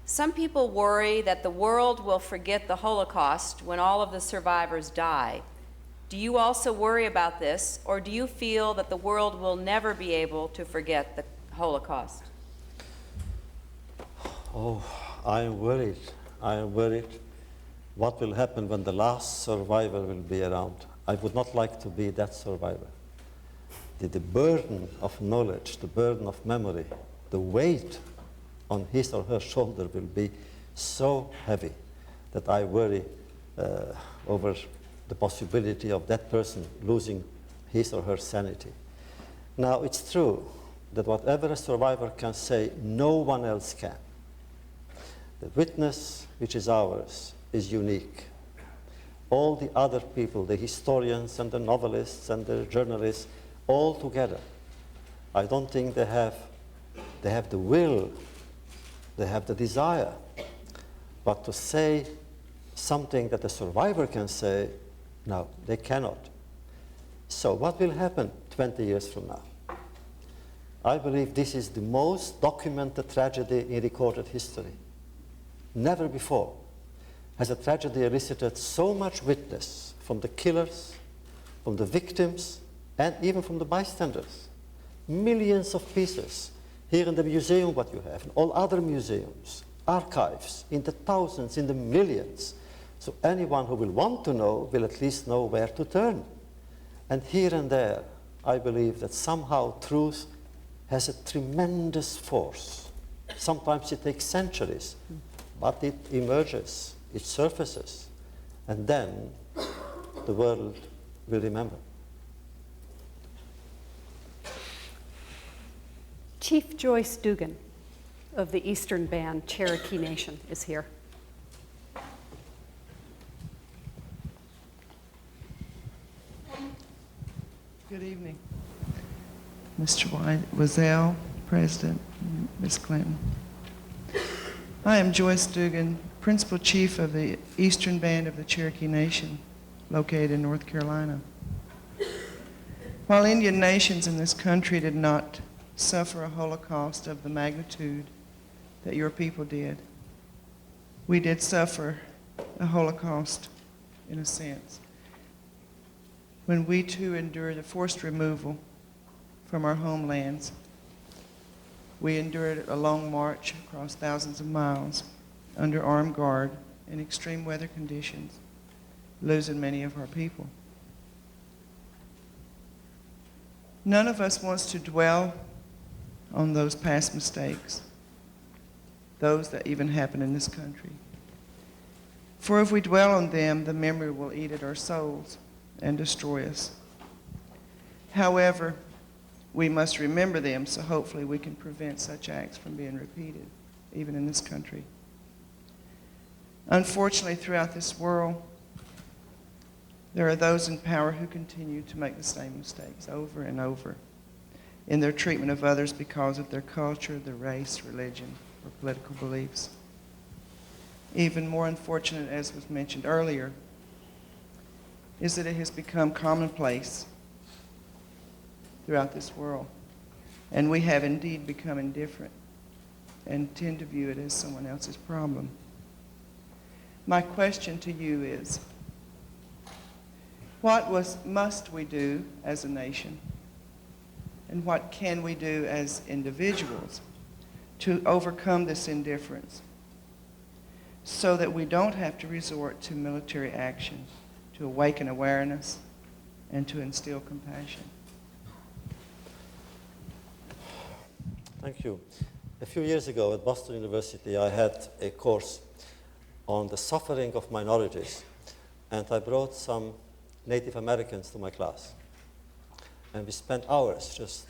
Some people worry that the world will forget the Holocaust when all of the survivors die. Do you also worry about this, or do you feel that the world will never be able to forget the Holocaust? Oh, I am worried. I am worried. What will happen when the last survivor will be around? I would not like to be that survivor. The burden of knowledge, the burden of memory, the weight on his or her shoulder will be so heavy that I worry over the possibility of that person losing his or her sanity. Now, it's true that whatever a survivor can say, no one else can. The witness which is ours is unique. All the other people, the historians and the novelists and the journalists, all together, I don't think they have the will, they have the desire. But to say something that a survivor can say, no, they cannot. So what will happen 20 years from now? I believe this is the most documented tragedy in recorded history. Never before has a tragedy elicited so much witness from the killers, from the victims, and even from the bystanders. Millions of pieces here in the museum, what you have, and all other museums, archives, in the thousands, in the millions. So anyone who will want to know will at least know where to turn. And here and there, I believe that somehow truth has a tremendous force. Sometimes it takes centuries, but it emerges, it surfaces, and then the world will remember. Chief Joyce Dugan of the Eastern Band Cherokee Nation is here. Good evening, Mr. White Wiesel, President, Ms. Clinton. I am Joyce Dugan, Principal Chief of the Eastern Band of the Cherokee Nation, located in North Carolina. While Indian nations in this country did not suffer a Holocaust of the magnitude that your people did, we did suffer a Holocaust, in a sense, when we too endured a forced removal from our homelands. We endured a long march across thousands of miles under armed guard in extreme weather conditions, losing many of our people. None of us wants to dwell on those past mistakes, those that even happened in this country. For if we dwell on them, the memory will eat at our souls and destroy us. However, we must remember them, so hopefully we can prevent such acts from being repeated, even in this country. Unfortunately, throughout this world, there are those in power who continue to make the same mistakes over and over in their treatment of others because of their culture, their race, religion, or political beliefs. Even more unfortunate, as was mentioned earlier, is that it has become commonplace throughout this world. And we have indeed become indifferent and tend to view it as someone else's problem. My question to you is, must we do as a nation? And what can we do as individuals to overcome this indifference so that we don't have to resort to military action to awaken awareness and to instill compassion? Thank you. A few years ago at Boston University, I had a course on the suffering of minorities, and I brought some Native Americans to my class. And we spent hours just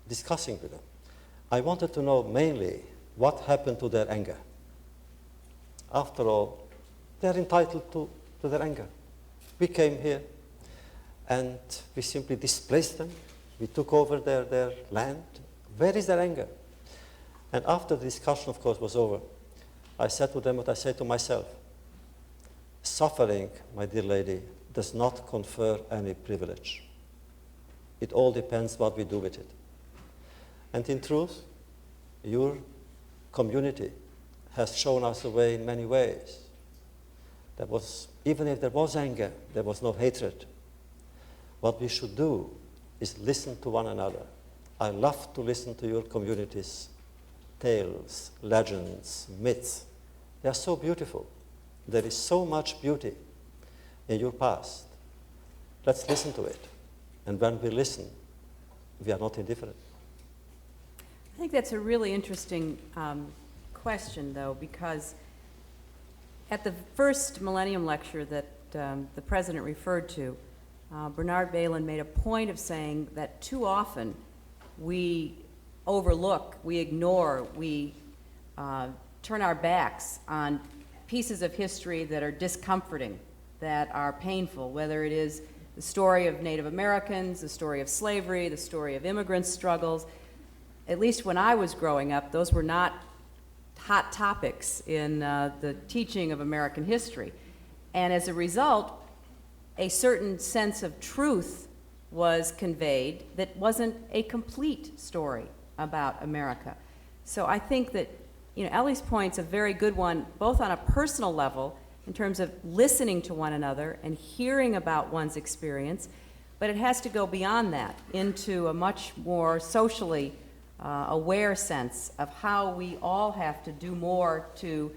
discussing with them. I wanted to know mainly what happened to their anger. After all, they're entitled to their anger. We came here and we simply displaced them. We took over their land. Where is their anger? And after the discussion, of course, was over, I said to them what I say to myself. Suffering, my dear lady, does not confer any privilege. It all depends what we do with it. And in truth, your community has shown us the way in many ways. Even if there was anger, there was no hatred. What we should do is listen to one another. I love to listen to your community's tales, legends, myths. They are so beautiful. There is so much beauty in your past. Let's listen to it. And when we listen, we are not indifferent. I think that's a really interesting question, though, because at the first Millennium Lecture that the President referred to, Bernard Bailyn made a point of saying that too often we overlook, we ignore, we turn our backs on pieces of history that are discomforting, that are painful, whether it is the story of Native Americans, the story of slavery, the story of immigrant struggles. At least when I was growing up, those were not hot topics in the teaching of American history. And as a result, a certain sense of truth was conveyed that wasn't a complete story about America. So I think that, Elie's point's a very good one, both on a personal level, in terms of listening to one another and hearing about one's experience, but it has to go beyond that into a much more socially aware sense of how we all have to do more to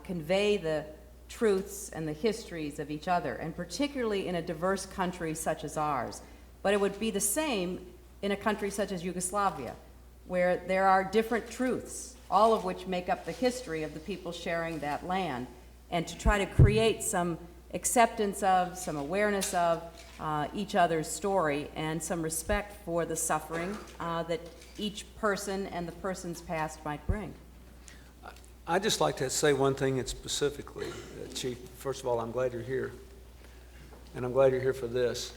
convey the truths and the histories of each other, and particularly in a diverse country such as ours. But it would be the same in a country such as Yugoslavia, where there are different truths, all of which make up the history of the people sharing that land, and to try to create some acceptance of, some awareness of each other's story, and some respect for the suffering that each person and the person's past might bring. I'd just like to say one thing specifically, Chief. First of all, I'm glad you're here, and I'm glad you're here for this.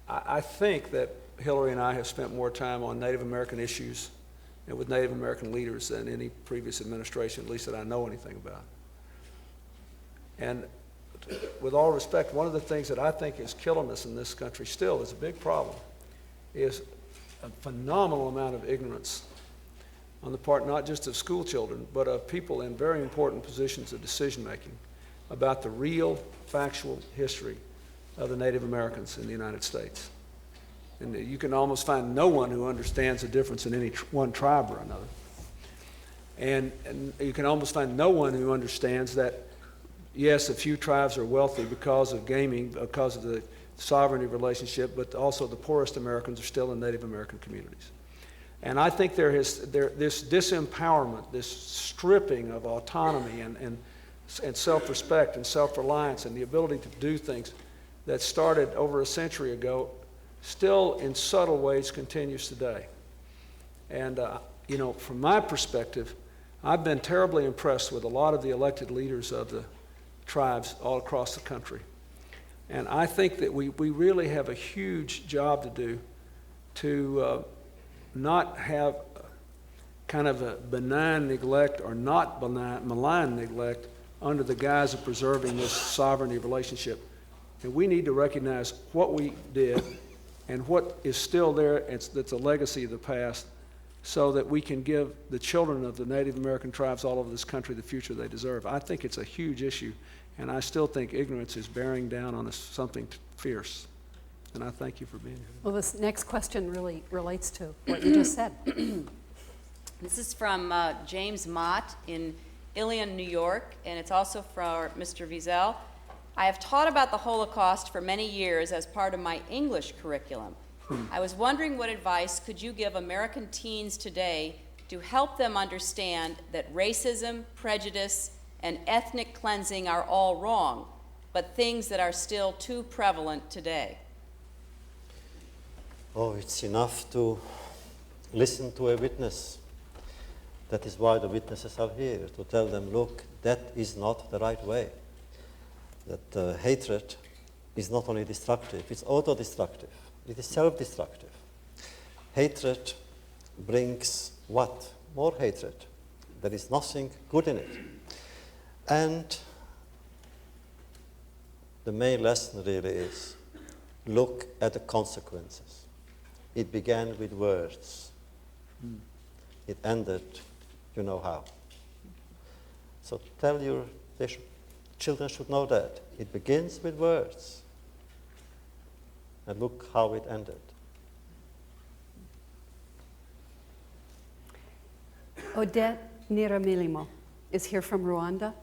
I think that Hillary and I have spent more time on Native American issues and with Native American leaders than any previous administration, at least that I know anything about. And with all respect, one of the things that I think is killing us in this country still is a big problem, is a phenomenal amount of ignorance on the part not just of school children, but of people in very important positions of decision-making about the real, factual history of the Native Americans in the United States. And you can almost find no one who understands the difference in any one tribe or another. And you can almost find no one who understands that, yes, a few tribes are wealthy because of gaming, because of the sovereignty relationship, but also the poorest Americans are still in Native American communities. And I think this disempowerment, this stripping of autonomy and self-respect and self-reliance and the ability to do things that started over a century ago still in subtle ways continues today. And, from my perspective, I've been terribly impressed with a lot of the elected leaders of the tribes all across the country. And I think that we really have a huge job to do to not have kind of a benign neglect or not malign neglect under the guise of preserving this sovereignty relationship. And we need to recognize what we did and what is still there, that's a legacy of the past, so that we can give the children of the Native American tribes all over this country the future they deserve. I think it's a huge issue, And I still think ignorance is bearing down on us something fierce. And I thank you for being here. Well, this next question really relates to what you just said. This is from James Mott in Ilion, New York, and it's also for Mr. Wiesel. I have taught about the Holocaust for many years as part of my English curriculum. I was wondering what advice could you give American teens today to help them understand that racism, prejudice, and ethnic cleansing are all wrong, but things that are still too prevalent today? Oh, it's enough to listen to a witness. That is why the witnesses are here, to tell them, look, that is not the right way. That hatred is not only destructive, it's auto-destructive. It is self-destructive. Hatred brings what? More hatred. There is nothing good in it. And the main lesson really is, look at the consequences. It began with words. It ended, you know how. So tell your children should know that. It begins with words. And look how it ended. Odette Niramilimo is here from Rwanda.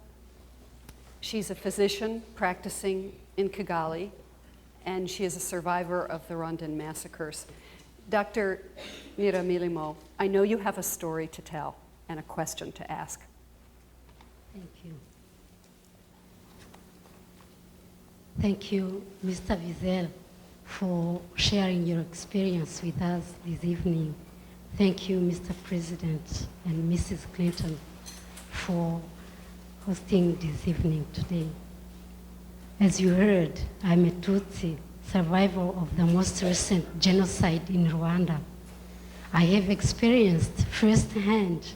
She's a physician practicing in Kigali, and she is a survivor of the Rwandan massacres. Dr. Niramilimo, I know you have a story to tell and a question to ask. Thank you. Thank you, Mr. Wiesel, for sharing your experience with us this evening. Thank you, Mr. President and Mrs. Clinton, for hosting this evening today. As you heard, I'm a Tutsi, survivor of the most recent genocide in Rwanda. I have experienced firsthand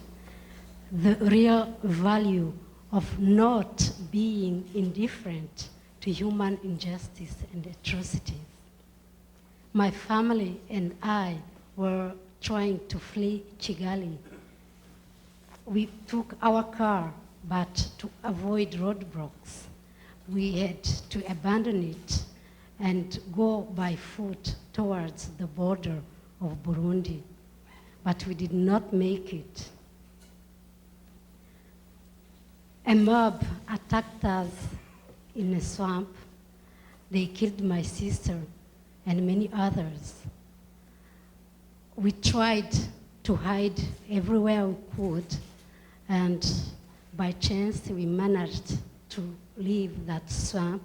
the real value of not being indifferent to human injustice and atrocities. My family and I were trying to flee Kigali. We took our car, but to avoid roadblocks, we had to abandon it and go by foot towards the border of Burundi. But we did not make it. A mob attacked us in a swamp. They killed my sister and many others. We tried to hide everywhere we could, and by chance we managed to leave that swamp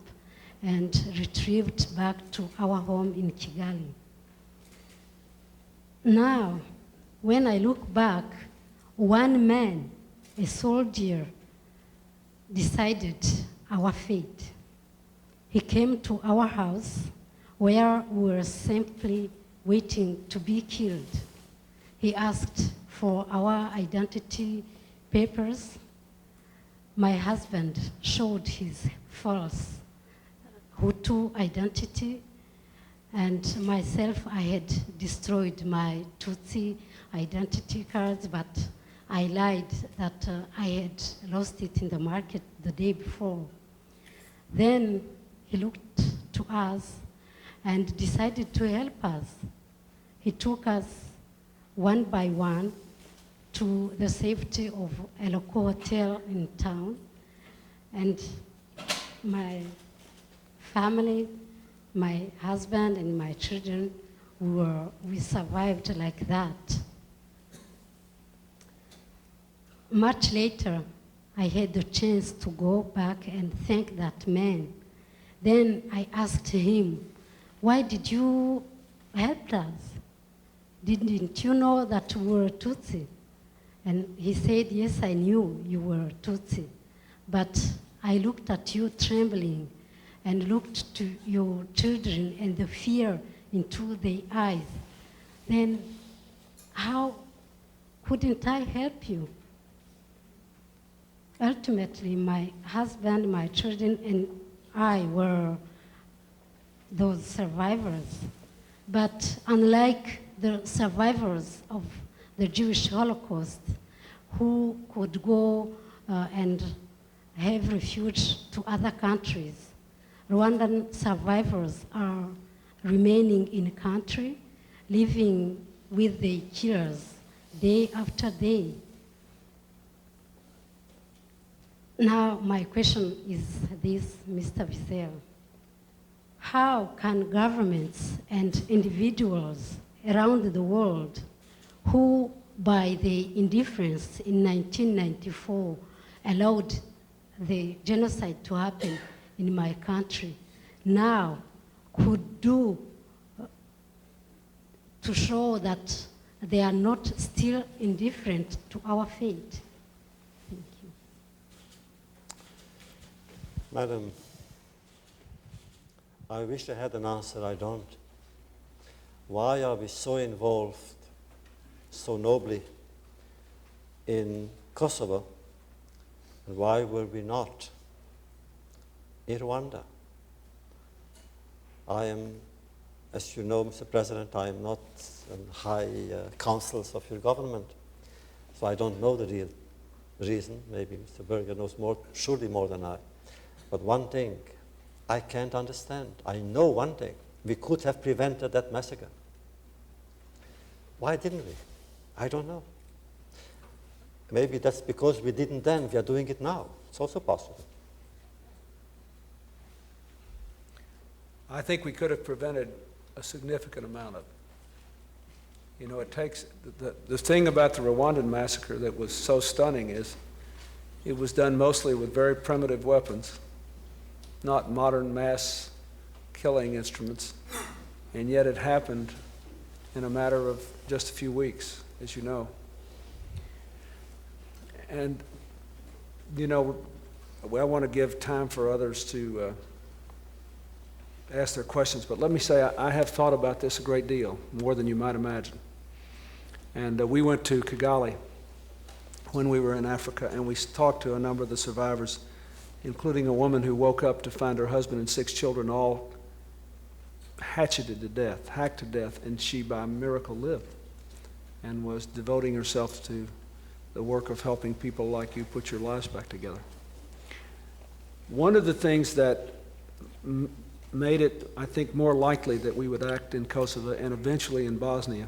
and retrieved back to our home in Kigali. Now, when I look back, one man, a soldier, decided our fate. He came to our house where we were simply waiting to be killed. He asked for our identity papers. My husband showed his false Hutu identity, and myself, I had destroyed my Tutsi identity cards, but I lied that I had lost it in the market the day before. Then he looked to us and decided to help us. He took us one by one to the safety of a local hotel in town, and my family, my husband and my children, we survived like that. Much later, I had the chance to go back and thank that man. Then I asked him, why did you help us? Didn't you know that we were Tutsi? And he said, yes, I knew you were Tutsi, but I looked at you trembling and looked to your children and the fear into their eyes. Then how couldn't I help you? Ultimately, my husband, my children, and I were those survivors. But unlike the survivors of the Jewish Holocaust, who could go and have refuge to other countries. Rwandan survivors are remaining in the country, living with the killers day after day. Now, my question is this, Mr. Wiesel. How can governments and individuals around the world who, by the indifference in 1994, allowed the genocide to happen in my country, now could do to show that they are not still indifferent to our fate? Thank you. Madam, I wish I had an answer, I don't. Why are we so involved, so nobly, in Kosovo, and why were we not in Rwanda? I am, as you know, Mr. President, I am not in high councils of your government, so I don't know the real reason. Maybe Mr. Berger knows more, surely more than I. But one thing I can't understand. I know one thing. We could have prevented that massacre. Why didn't we? I don't know. Maybe that's because we didn't then, we are doing it now. It's also possible. I think we could have prevented a significant amount of it. You know, it takes, the thing about the Rwandan massacre that was so stunning is it was done mostly with very primitive weapons, not modern mass killing instruments, and yet it happened in a matter of just a few weeks, as you know. And, you know, I want to give time for others to ask their questions, but let me say I have thought about this a great deal, more than you might imagine. And we went to Kigali when we were in Africa, and we talked to a number of the survivors, including a woman who woke up to find her husband and 6 children all hatcheted to death, hacked to death, and she by miracle lived and was devoting herself to the work of helping people like you put your lives back together. One of the things that made it, I think, more likely that we would act in Kosovo and eventually in Bosnia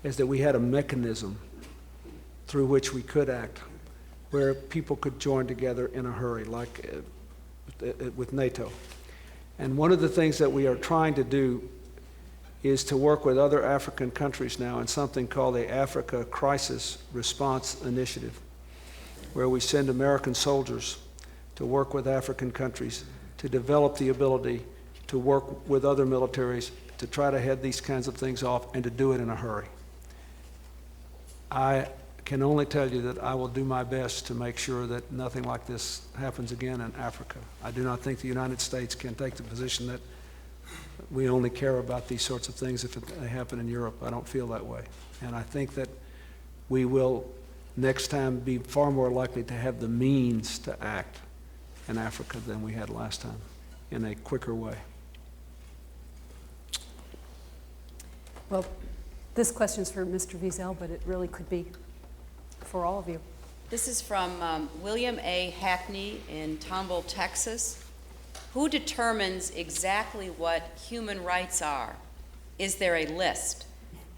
is that we had a mechanism through which we could act, where people could join together in a hurry, like with NATO. And one of the things that we are trying to do is to work with other African countries now in something called the Africa Crisis Response Initiative, where we send American soldiers to work with African countries to develop the ability to work with other militaries to try to head these kinds of things off and to do it in a hurry. I can only tell you that I will do my best to make sure that nothing like this happens again in Africa. I do not think the United States can take the position that we only care about these sorts of things if they happen in Europe. I don't feel that way. And I think that we will next time be far more likely to have the means to act in Africa than we had last time, in a quicker way. Well, this question's for Mr. Wiesel, but it really could be for all of you. This is from William A. Hackney in Tomball, Texas. Who determines exactly what human rights are? Is there a list?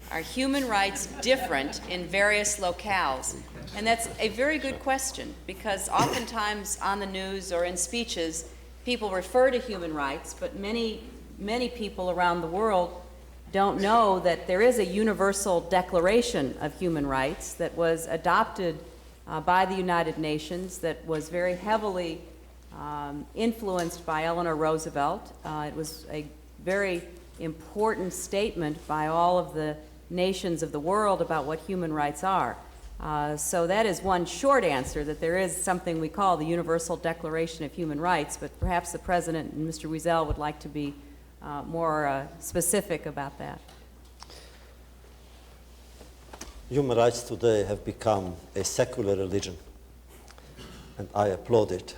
Are human rights different in various locales? And that's a very good question, because oftentimes on the news or in speeches, people refer to human rights, but many people around the world don't know that there is a universal declaration of human rights that was adopted by the United Nations, that was very heavily influenced by Eleanor Roosevelt. It was a very important statement by all of the nations of the world about what human rights are. So that is one short answer, that there is something we call the Universal Declaration of Human Rights, but perhaps the President and Mr. Wiesel would like to be more specific about that. Human rights today have become a secular religion, and I applaud it.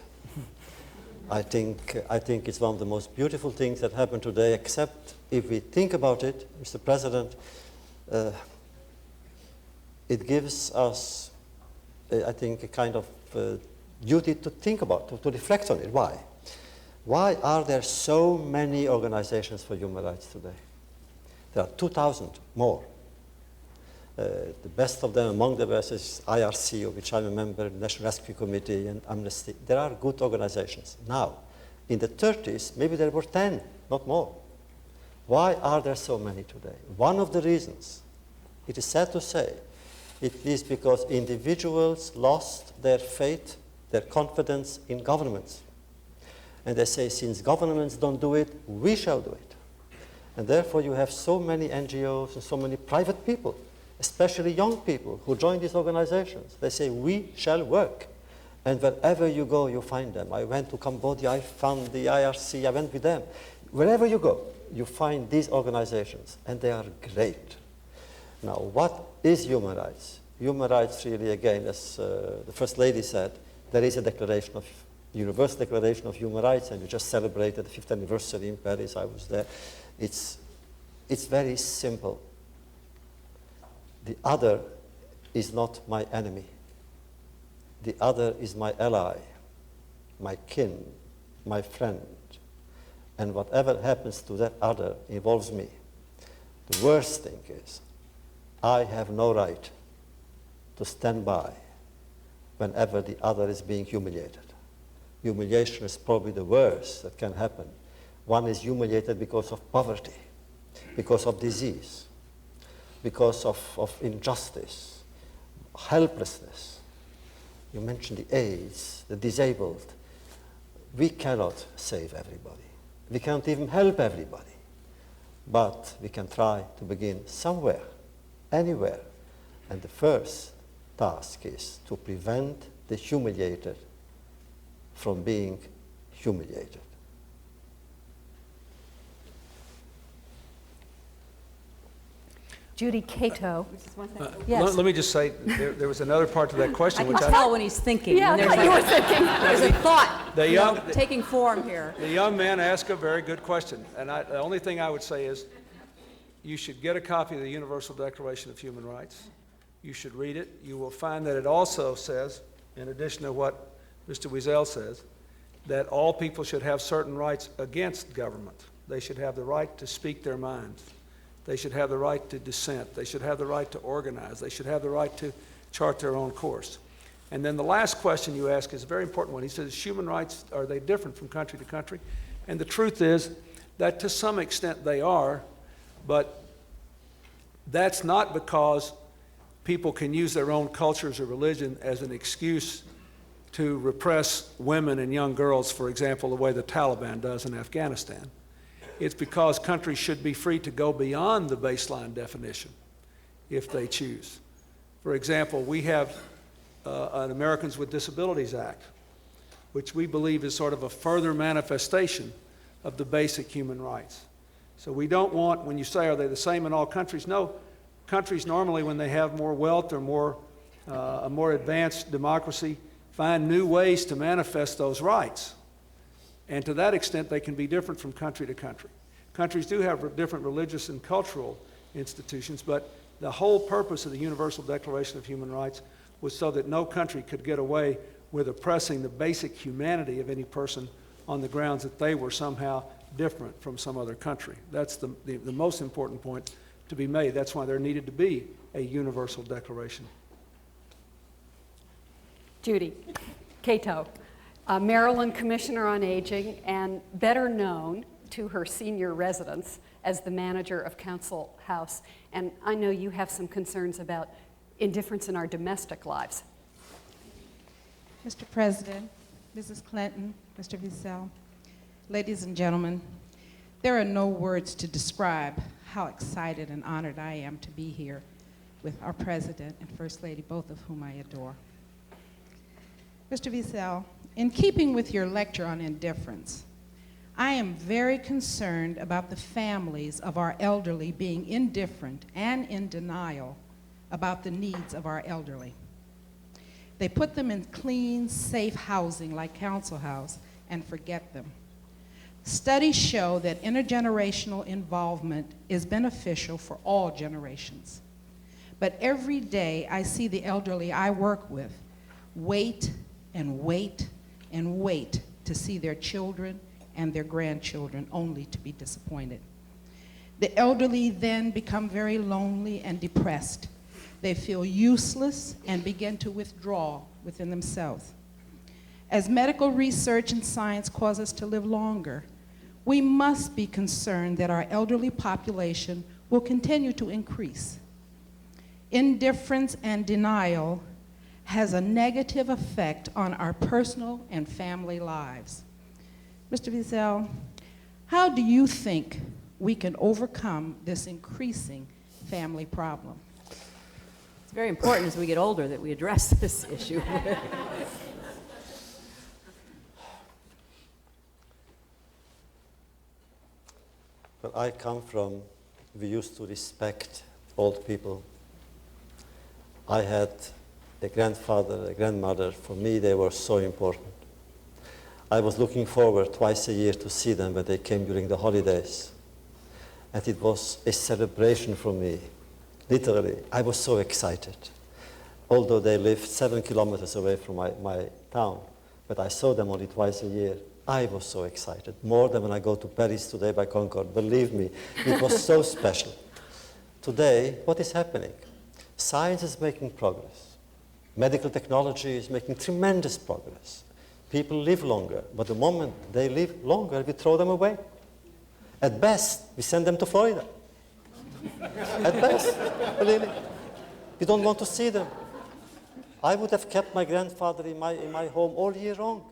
I think it's one of the most beautiful things that happened today, except if we think about it, Mr. President, it gives us, I think, a kind of duty to think about, to reflect on it. Why? Why are there so many organizations for human rights today? There are 2,000 more. The best of them, among the best, is IRC, of which I'm a member, National Rescue Committee, and Amnesty. There are good organizations. Now, in the 30s, maybe there were 10, not more. Why are there so many today? One of the reasons, it is sad to say, it is because individuals lost their faith, their confidence in governments. And they say, since governments don't do it, we shall do it. And therefore you have so many NGOs and so many private people, especially young people who join these organizations. They say, we shall work. And wherever you go, you find them. I went to Cambodia, I found the IRC, I went with them. Wherever you go, you find these organizations, and they are great. Now, what is human rights? Human rights really, again, as the First Lady said, there is a declaration of Universal Declaration of Human Rights, and you just celebrated the 5th anniversary in Paris. I was there. It's very simple. The other is not my enemy. The other is my ally, my kin, my friend. And whatever happens to that other involves me. The worst thing is, I have no right to stand by whenever the other is being humiliated. Humiliation is probably the worst that can happen. One is humiliated because of poverty, because of disease, because of injustice, helplessness. You mentioned the AIDS, the disabled. We cannot save everybody. We can't even help everybody. But we can try to begin somewhere, anywhere. And the first task is to prevent the humiliated from being humiliated. Judy Cato. Yes. Let me just say, there was another part to that question, I can which tell when he's thinking. Yeah, when you were thinking. there's a thought The young- taking form here. The young man asked a very good question, and the only thing I would say is you should get a copy of the Universal Declaration of Human Rights. You should read it. You will find that it also says, in addition to what Mr. Wiesel says, that all people should have certain rights against government. They should have the right to speak their minds. They should have the right to dissent. They should have the right to organize. They should have the right to chart their own course. And then the last question you ask is a very important one. He says, human rights, are they different from country to country? And the truth is that to some extent they are, but that's not because people can use their own cultures or religion as an excuse to repress women and young girls, for example, the way the Taliban does in Afghanistan. It's because countries should be free to go beyond the baseline definition if they choose. For example, we have an Americans with Disabilities Act, which we believe is sort of a further manifestation of the basic human rights. So we don't want, when you say, are they the same in all countries? No, countries normally, when they have more wealth or a more advanced democracy, find new ways to manifest those rights. And to that extent, they can be different from country to country. Countries do have different religious and cultural institutions, but the whole purpose of the Universal Declaration of Human Rights was so that no country could get away with oppressing the basic humanity of any person on the grounds that they were somehow different from some other country. That's the most important point to be made. That's why there needed to be a Universal Declaration. Judy Cato, Maryland Commissioner on Aging, and better known to her senior residents as the manager of Council House. And I know you have some concerns about indifference in our domestic lives. Mr. President, Mrs. Clinton, Mr. Wiesel, ladies and gentlemen, there are no words to describe how excited and honored I am to be here with our President and First Lady, both of whom I adore. Mr. Wiesel, in keeping with your lecture on indifference, I am very concerned about the families of our elderly being indifferent and in denial about the needs of our elderly. They put them in clean, safe housing like Council House and forget them. Studies show that intergenerational involvement is beneficial for all generations. But every day I see the elderly I work with wait and wait to see their children and their grandchildren, only to be disappointed. The elderly then become very lonely and depressed. They feel useless and begin to withdraw within themselves. As medical research and science cause us to live longer, we must be concerned that our elderly population will continue to increase. Indifference and denial has a negative effect on our personal and family lives. Mr. Wiesel, how do you think we can overcome this increasing family problem? It's very important as we get older that we address this issue. Well, I come from, we used to respect old people. I had a grandfather, a grandmother. For me, they were so important. I was looking forward twice a year to see them when they came during the holidays. And it was a celebration for me. Literally, I was so excited. Although they lived 7 kilometers away from my town, but I saw them only twice a year. I was so excited, more than when I go to Paris today by Concorde. Believe me, it was so special. Today, what is happening? Science is making progress. Medical technology is making tremendous progress. People live longer, but the moment they live longer, we throw them away. At best, we send them to Florida. At best, believe me. We don't want to see them. I would have kept my grandfather in my home all year long.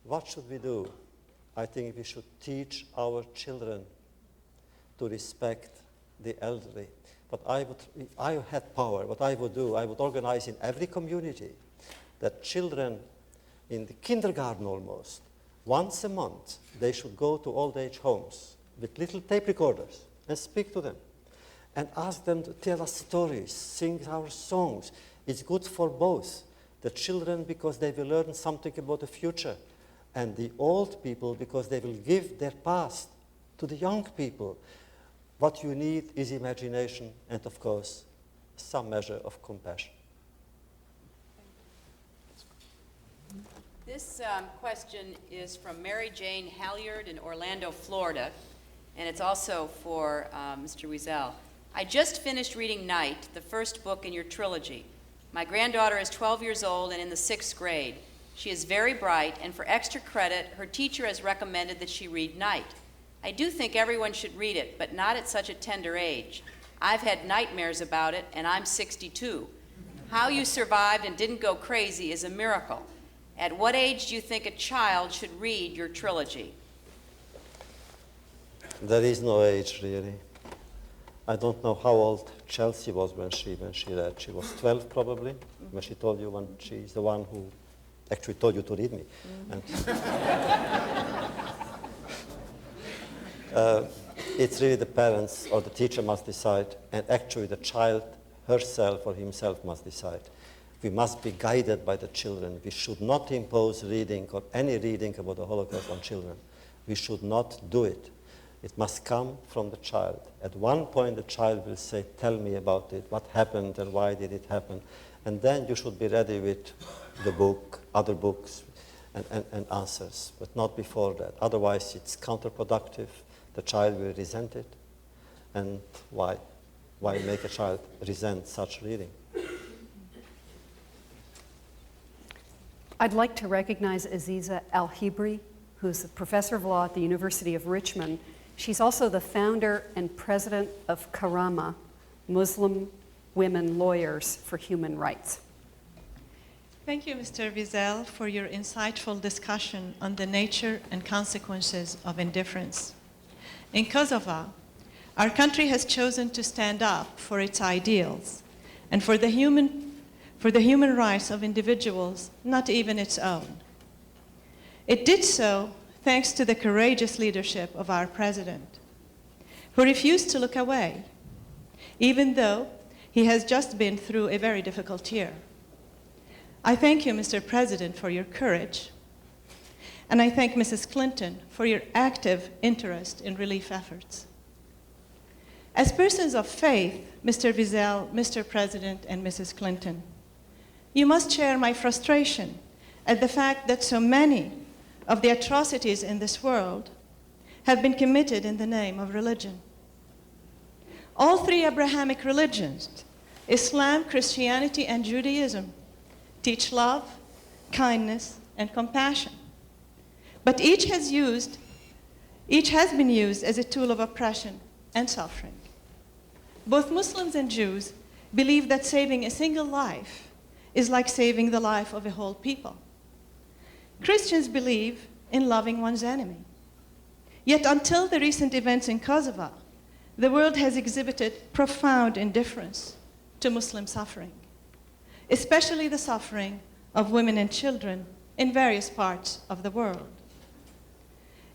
What should we do? I think we should teach our children to respect the elderly. But if I had power, what I would do, I would organize in every community that children in the kindergarten almost, once a month, they should go to old age homes with little tape recorders and speak to them and ask them to tell us stories, sing our songs. It's good for both the children because they will learn something about the future, and the old people because they will give their past to the young people. What you need is imagination and, of course, some measure of compassion. This question is from Mary Jane Halyard in Orlando, Florida, and it's also for Mr. Wiesel. I just finished reading Night, the first book in your trilogy. My granddaughter is 12 years old and in the 6th grade. She is very bright, and for extra credit, her teacher has recommended that she read Night. I do think everyone should read it, but not at such a tender age. I've had nightmares about it, and I'm 62. How you survived and didn't go crazy is a miracle. At what age do you think a child should read your trilogy? There is no age, really. I don't know how old Chelsea was when she read. She was 12, probably, when she told you, when she's the one who actually told you to read me. And it's really the parents or the teacher must decide, and actually the child herself or himself must decide. We must be guided by the children. We should not impose reading or any reading about the Holocaust on children. We should not do it. It must come from the child. At one point, the child will say, tell me about it, what happened and why did it happen? And then you should be ready with the book, other books, and answers, but not before that. Otherwise, it's counterproductive. The child will resent it. And why? Why make a child resent such reading? I'd like to recognize Aziza Al-Hibri, who's a professor of law at the University of Richmond. She's also the founder and president of Karama, Muslim Women Lawyers for Human Rights. Thank you, Mr. Wiesel, for your insightful discussion on the nature and consequences of indifference. In Kosovo, our country has chosen to stand up for its ideals and for the human rights of individuals, not even its own. It did so thanks to the courageous leadership of our president, who refused to look away, even though he has just been through a very difficult year. I thank you, Mr. President, for your courage, and I thank Mrs. Clinton for your active interest in relief efforts. As persons of faith, Mr. Wiesel, Mr. President, and Mrs. Clinton, you must share my frustration at the fact that so many of the atrocities in this world have been committed in the name of religion. All three Abrahamic religions, Islam, Christianity, and Judaism, teach love, kindness, and compassion. But each has been used as a tool of oppression and suffering. Both Muslims and Jews believe that saving a single life is like saving the life of a whole people. Christians believe in loving one's enemy. Yet until the recent events in Kosovo, the world has exhibited profound indifference to Muslim suffering, especially the suffering of women and children in various parts of the world.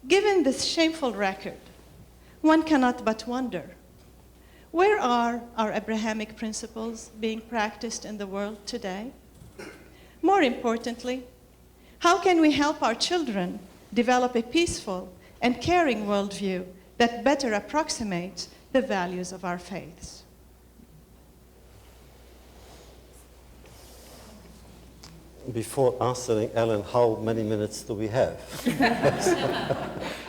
Given this shameful record, one cannot but wonder, where are our Abrahamic principles being practiced in the world today? More importantly, how can we help our children develop a peaceful and caring worldview that better approximates the values of our faiths? Before answering, Ellen, how many minutes do we have?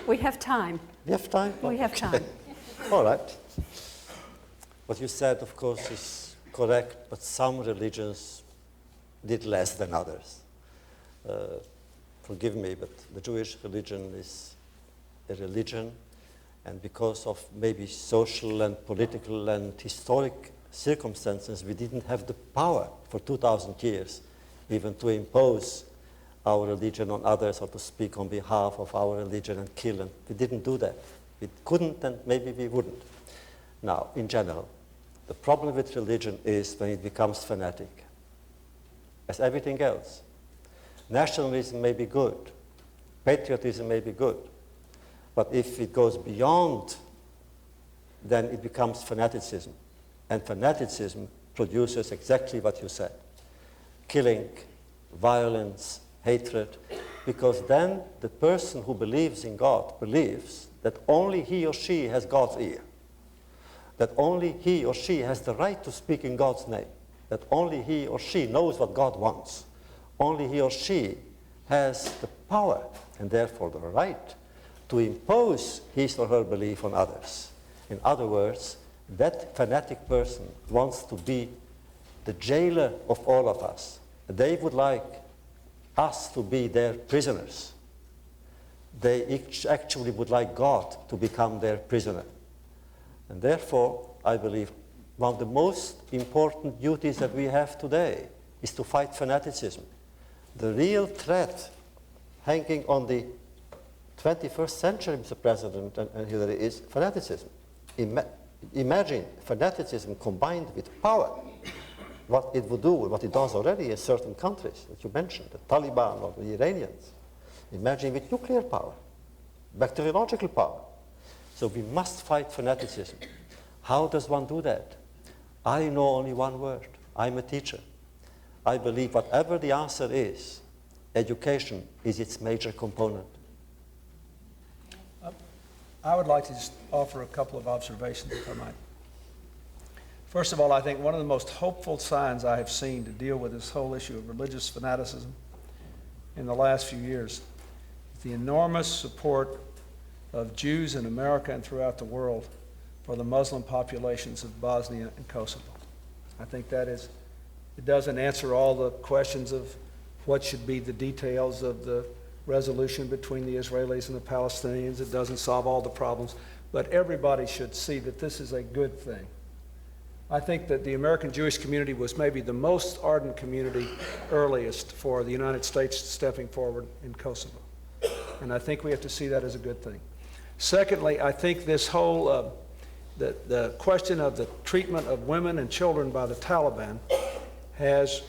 We have time. We have time? We have time. All right. What you said, of course, is correct, but some religions did less than others. Forgive me, but the Jewish religion is a religion, and because of maybe social and political and historic circumstances, we didn't have the power for 2,000 years even to impose our religion on others or to speak on behalf of our religion and kill, and we didn't do that. We couldn't, and maybe we wouldn't. Now, in general, the problem with religion is when it becomes fanatic, as everything else. Nationalism may be good, patriotism may be good, but if it goes beyond, then it becomes fanaticism. And fanaticism produces exactly what you said: killing, violence, hatred, because then the person who believes in God believes that only he or she has God's ear, that only he or she has the right to speak in God's name, that only he or she knows what God wants, only he or she has the power and therefore the right to impose his or her belief on others. In other words, that fanatic person wants to be the jailer of all of us. They would like us to be their prisoners. They actually would like God to become their prisoner. And therefore, I believe one of the most important duties that we have today is to fight fanaticism. The real threat hanging on the 21st century, Mr. President and Hillary, is fanaticism. Imagine fanaticism combined with power, what it would do, what it does already in certain countries that you mentioned, the Taliban or the Iranians. Imagine with nuclear power, bacteriological power. So we must fight fanaticism. How does one do that? I know only one word. I'm a teacher. I believe whatever the answer is, education is its major component. I would like to just offer a couple of observations, if I might. First of all, I think one of the most hopeful signs I have seen to deal with this whole issue of religious fanaticism in the last few years is the enormous support of Jews in America and throughout the world for the Muslim populations of Bosnia and Kosovo. I think that is, it doesn't answer all the questions of what should be the details of the resolution between the Israelis and the Palestinians. It doesn't solve all the problems, but everybody should see that this is a good thing. I think that the American Jewish community was maybe the most ardent community earliest for the United States stepping forward in Kosovo. And I think we have to see that as a good thing. Secondly, I think this whole, the question of the treatment of women and children by the Taliban has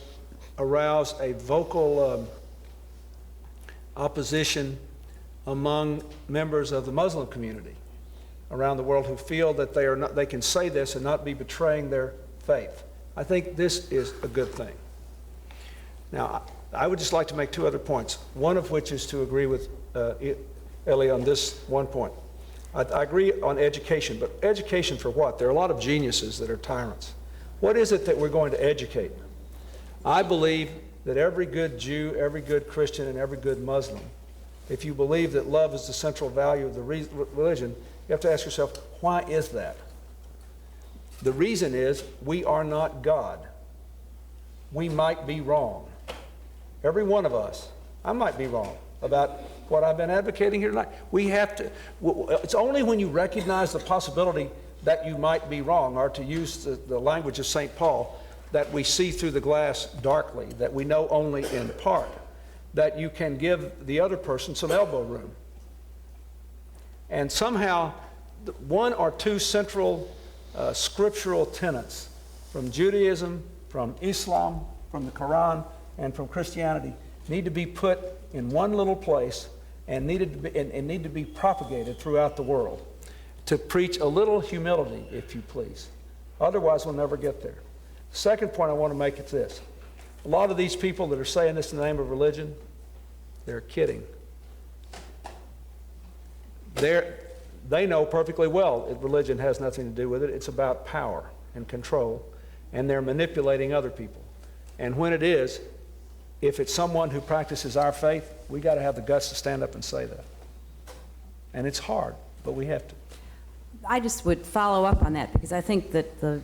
aroused a vocal opposition among members of the Muslim community around the world who feel that they can say this and not be betraying their faith. I think this is a good thing. Now, I would just like to make two other points, one of which is to agree with Elie on this one point. I agree on education, but education for what? There are a lot of geniuses that are tyrants. What is it that we're going to educate? I believe that every good Jew, every good Christian, and every good Muslim, if you believe that love is the central value of the religion, you have to ask yourself, why is that? The reason is we are not God. We might be wrong. Every one of us. I might be wrong about what I've been advocating here tonight. We have to, it's only when you recognize the possibility that you might be wrong, or to use the language of St. Paul, that we see through the glass darkly, that we know only in part, that you can give the other person some elbow room. And somehow, one or two central scriptural tenets from Judaism, from Islam, from the Quran, and from Christianity need to be put in one little place and need to be propagated throughout the world to preach a little humility, if you please. Otherwise, we'll never get there. The second point I want to make is this. A lot of these people that are saying this in the name of religion, they're kidding. They know perfectly well that religion has nothing to do with it. It's about power and control, and they're manipulating other people. And when it is, if it's someone who practices our faith, we got to have the guts to stand up and say that. And it's hard, but we have to. I just would follow up on that, because I think that the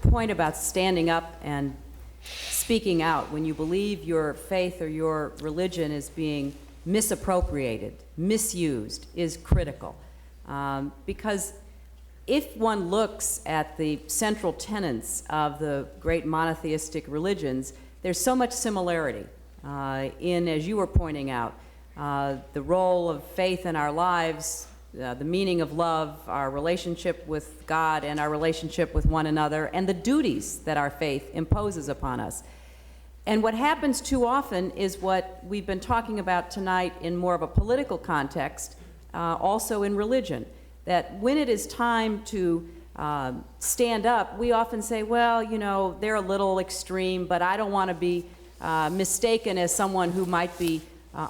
point about standing up and speaking out when you believe your faith or your religion is being misappropriated, misused, is critical. Because if one looks at the central tenets of the great monotheistic religions, there's so much similarity in, as you were pointing out, the role of faith in our lives, the meaning of love, our relationship with God and our relationship with one another, and the duties that our faith imposes upon us. And what happens too often is what we've been talking about tonight in more of a political context, also in religion, that when it is time to stand up, we often say, well, you know, they're a little extreme, but I don't want to be mistaken as someone who might be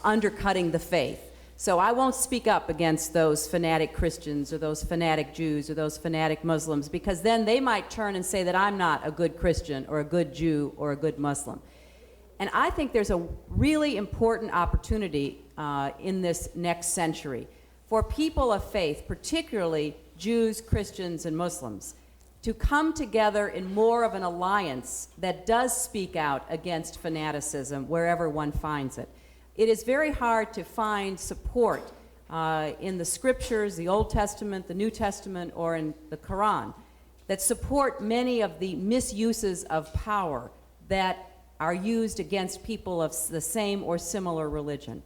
undercutting the faith. So I won't speak up against those fanatic Christians or those fanatic Jews or those fanatic Muslims, because then they might turn and say that I'm not a good Christian or a good Jew or a good Muslim. And I think there's a really important opportunity in this next century for people of faith, particularly Jews, Christians, and Muslims, to come together in more of an alliance that does speak out against fanaticism wherever one finds it. It is very hard to find support in the scriptures, the Old Testament, the New Testament, or in the Quran that support many of the misuses of power that are used against people of the same or similar religion.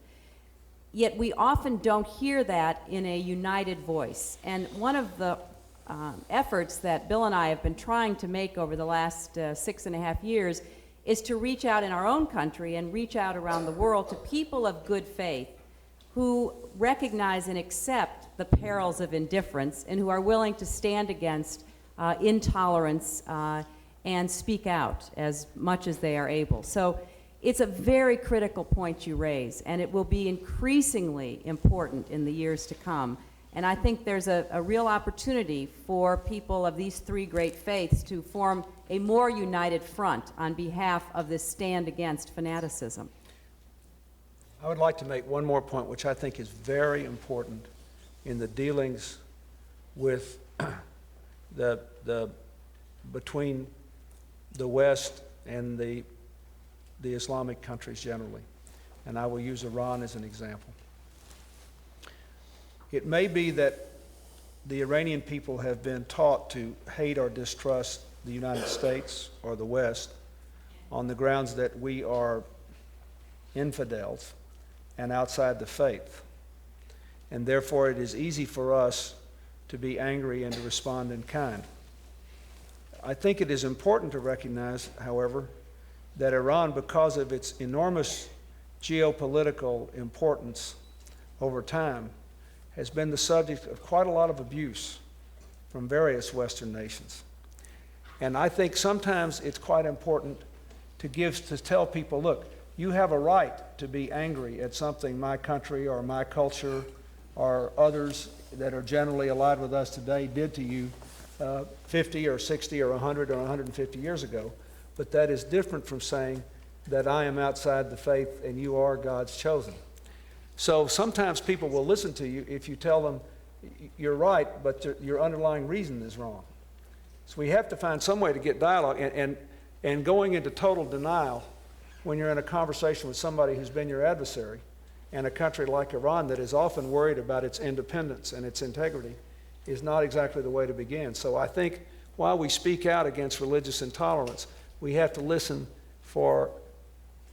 Yet we often don't hear that in a united voice. And one of the efforts that Bill and I have been trying to make over the last 6.5 years is to reach out in our own country and reach out around the world to people of good faith who recognize and accept the perils of indifference and who are willing to stand against intolerance and speak out as much as they are able. So it's a very critical point you raise, and it will be increasingly important in the years to come. And I think there's a real opportunity for people of these three great faiths to form a more united front on behalf of this stand against fanaticism. I would like to make one more point, which I think is very important in the dealings with between the West and the Islamic countries generally. And I will use Iran as an example. It may be that the Iranian people have been taught to hate or distrust the United States or the West on the grounds that we are infidels and outside the faith. And therefore it is easy for us to be angry and to respond in kind. I think it is important to recognize, however, that Iran, because of its enormous geopolitical importance over time, has been the subject of quite a lot of abuse from various Western nations. And I think sometimes it's quite important to tell people, look, you have a right to be angry at something my country or my culture or others that are generally allied with us today did to you 50 or 60 or 100 or 150 years ago. But that is different from saying that I am outside the faith and you are God's chosen. So sometimes people will listen to you if you tell them you're right, but your underlying reason is wrong. So we have to find some way to get dialogue, and going into total denial when you're in a conversation with somebody who's been your adversary, and a country like Iran that is often worried about its independence and its integrity is not exactly the way to begin. So I think while we speak out against religious intolerance, we have to listen for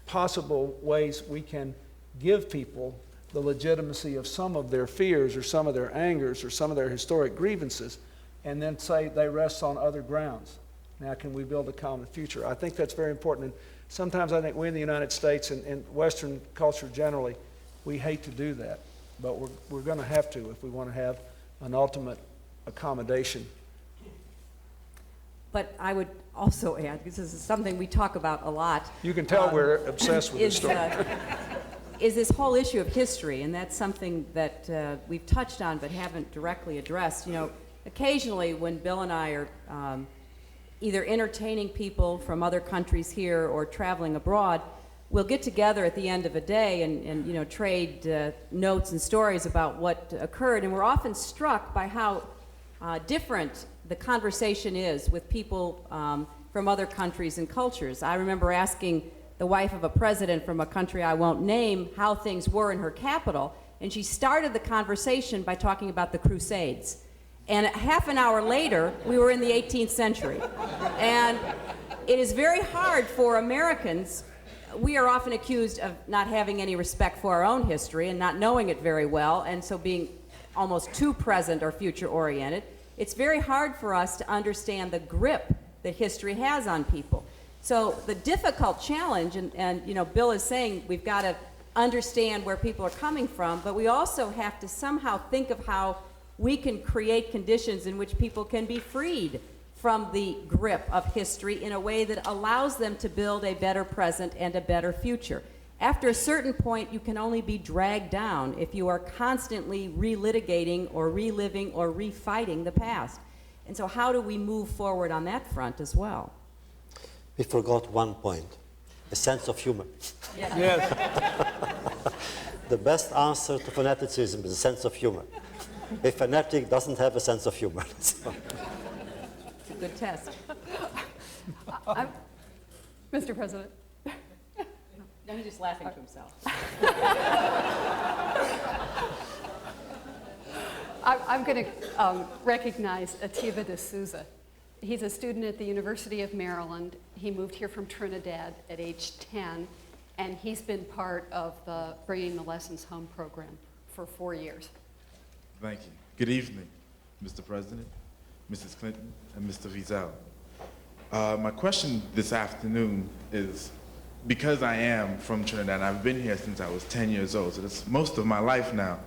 possible ways we can give people the legitimacy of some of their fears or some of their angers or some of their historic grievances, and then say they rest on other grounds. Now, can we build a common future? I think that's very important. And sometimes I think we in the United States and Western culture generally, we hate to do that. But we're going to have to if we want to have an ultimate accommodation. But I would also add, because this is something we talk about a lot. You can tell we're obsessed with this story. Is this whole issue of history, and that's something that we've touched on but haven't directly addressed. You know, occasionally when Bill and I are either entertaining people from other countries here or traveling abroad, we'll get together at the end of a day and you know, trade notes and stories about what occurred, and we're often struck by how different the conversation is with people from other countries and cultures. I remember asking the wife of a president from a country I won't name how things were in her capital, and she started the conversation by talking about the Crusades. And half an hour later, we were in the 18th century. And it is very hard for Americans. We are often accused of not having any respect for our own history and not knowing it very well, and so being almost too present or future-oriented. It's very hard for us to understand the grip that history has on people. So the difficult challenge, and you know, Bill is saying we've got to understand where people are coming from, but we also have to somehow think of how we can create conditions in which people can be freed from the grip of history in a way that allows them to build a better present and a better future. After a certain point, you can only be dragged down if you are constantly relitigating or reliving or refighting the past. And so how do we move forward on that front as well? We forgot one point, a sense of humor. Yes. The best answer to fanaticism is a sense of humor. A fanatic doesn't have a sense of humor. It's a good test. Mr. President. No, he's just laughing to himself. I'm going to recognize Atiba de Souza. He's a student at the University of Maryland. He moved here from Trinidad at age 10, and he's been part of the Bringing the Lessons Home program for 4 years. Thank you. Good evening, Mr. President, Mrs. Clinton, and Mr. Wiesel. My question this afternoon is, because I am from Trinidad, and I've been here since I was 10 years old, so that's most of my life now,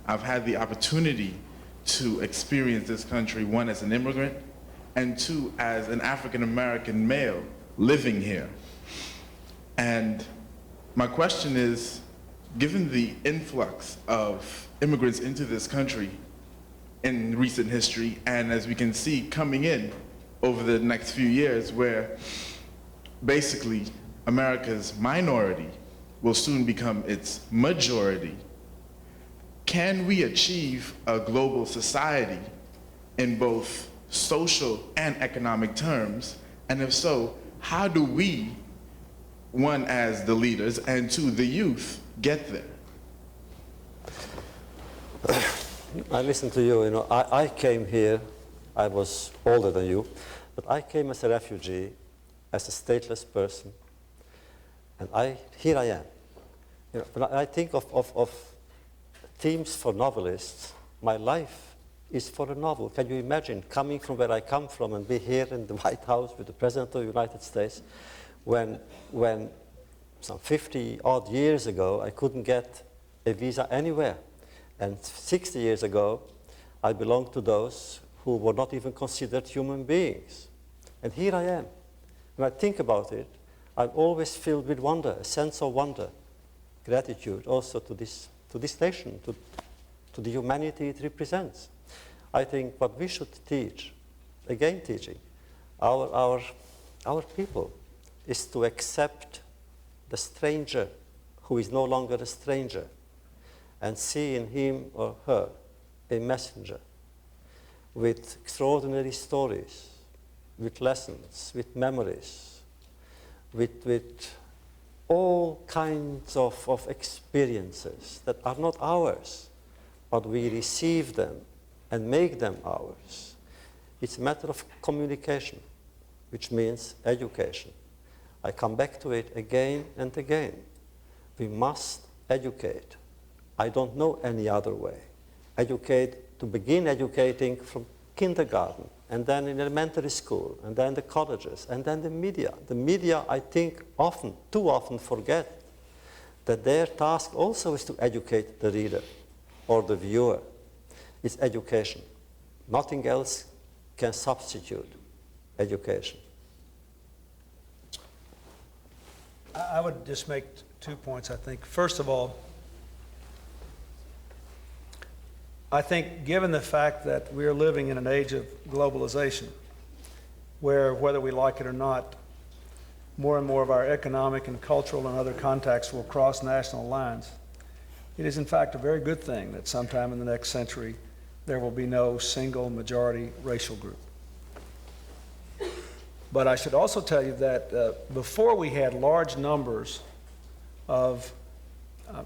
I've had the opportunity to experience this country, one, as an immigrant, and two, as an African-American male living here. And my question is, given the influx of immigrants into this country in recent history, and as we can see coming in over the next few years, where basically America's minority will soon become its majority, can we achieve a global society in both social and economic terms? And if so, how do we, one, as the leaders, and two, the youth, get there? I listen to you. You know, I came here, I was older than you, but I came as a refugee, as a stateless person, and here I am. You know, when I think of themes for novelists, my life is for a novel. Can you imagine coming from where I come from and be here in the White House with the President of the United States when some 50 odd years ago I couldn't get a visa anywhere. And 60 years ago, I belonged to those who were not even considered human beings. And here I am. When I think about it, I'm always filled with wonder, a sense of wonder, gratitude also to this nation, to the humanity it represents. I think what we should teach, again teaching, our people, is to accept the stranger who is no longer a stranger, and see in him or her a messenger with extraordinary stories, with lessons, with memories, with all kinds of experiences that are not ours, but we receive them and make them ours. It's a matter of communication, which means education. I come back to it again and again. We must educate. I don't know any other way. Educate, to begin educating from kindergarten, and then in elementary school, and then the colleges, and then the media. The media, I think, too often forget that their task also is to educate the reader or the viewer. It's education. Nothing else can substitute education. I would just make 2 points, I think. First of all, I think given the fact that we are living in an age of globalization, where whether we like it or not, more and more of our economic and cultural and other contacts will cross national lines, it is in fact a very good thing that sometime in the next century there will be no single majority racial group. But I should also tell you that before we had large numbers of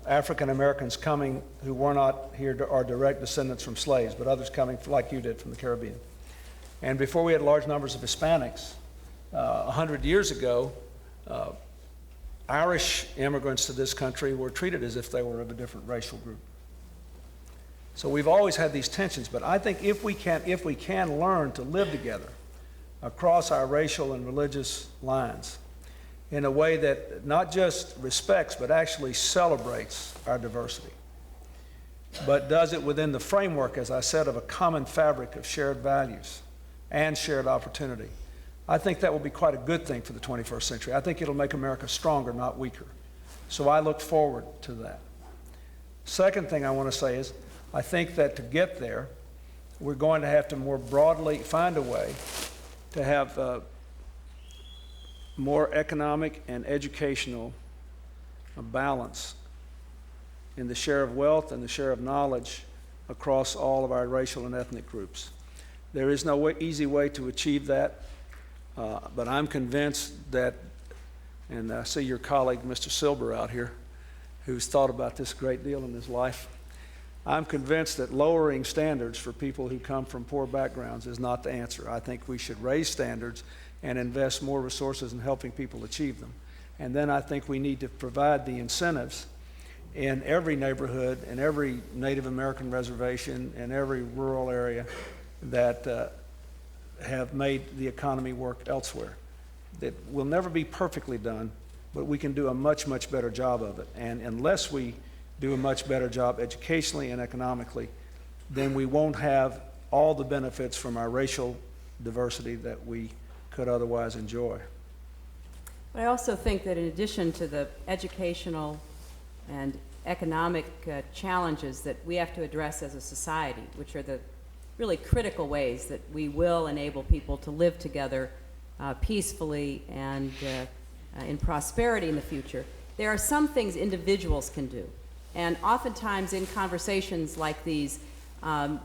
African Americans coming who were not here are direct descendants from slaves, but others coming like you did from the Caribbean. And before we had large numbers of Hispanics, 100 years ago, Irish immigrants to this country were treated as if they were of a different racial group. So we've always had these tensions, but I think if we can learn to live together across our racial and religious lines in a way that not just respects but actually celebrates our diversity, but does it within the framework, as I said, of a common fabric of shared values and shared opportunity, I think that will be quite a good thing for the 21st century. I think it'll make America stronger, not weaker. So I look forward to that. Second thing I want to say is, I think that to get there, we're going to have to more broadly find a way to have more economic and educational balance in the share of wealth and the share of knowledge across all of our racial and ethnic groups. There is no easy way to achieve that, but I'm convinced that, and I see your colleague, Mr. Silber, out here, who's thought about this a great deal in his life. I'm convinced that lowering standards for people who come from poor backgrounds is not the answer. I think we should raise standards and invest more resources in helping people achieve them. And then I think we need to provide the incentives in every neighborhood, in every Native American reservation, in every rural area that have made the economy work elsewhere. That will never be perfectly done, but we can do a much, much better job of it. And unless we do a much better job educationally and economically, then we won't have all the benefits from our racial diversity that we could otherwise enjoy. But I also think that in addition to the educational and economic challenges that we have to address as a society, which are the really critical ways that we will enable people to live together peacefully and in prosperity in the future, there are some things individuals can do. And oftentimes in conversations like these,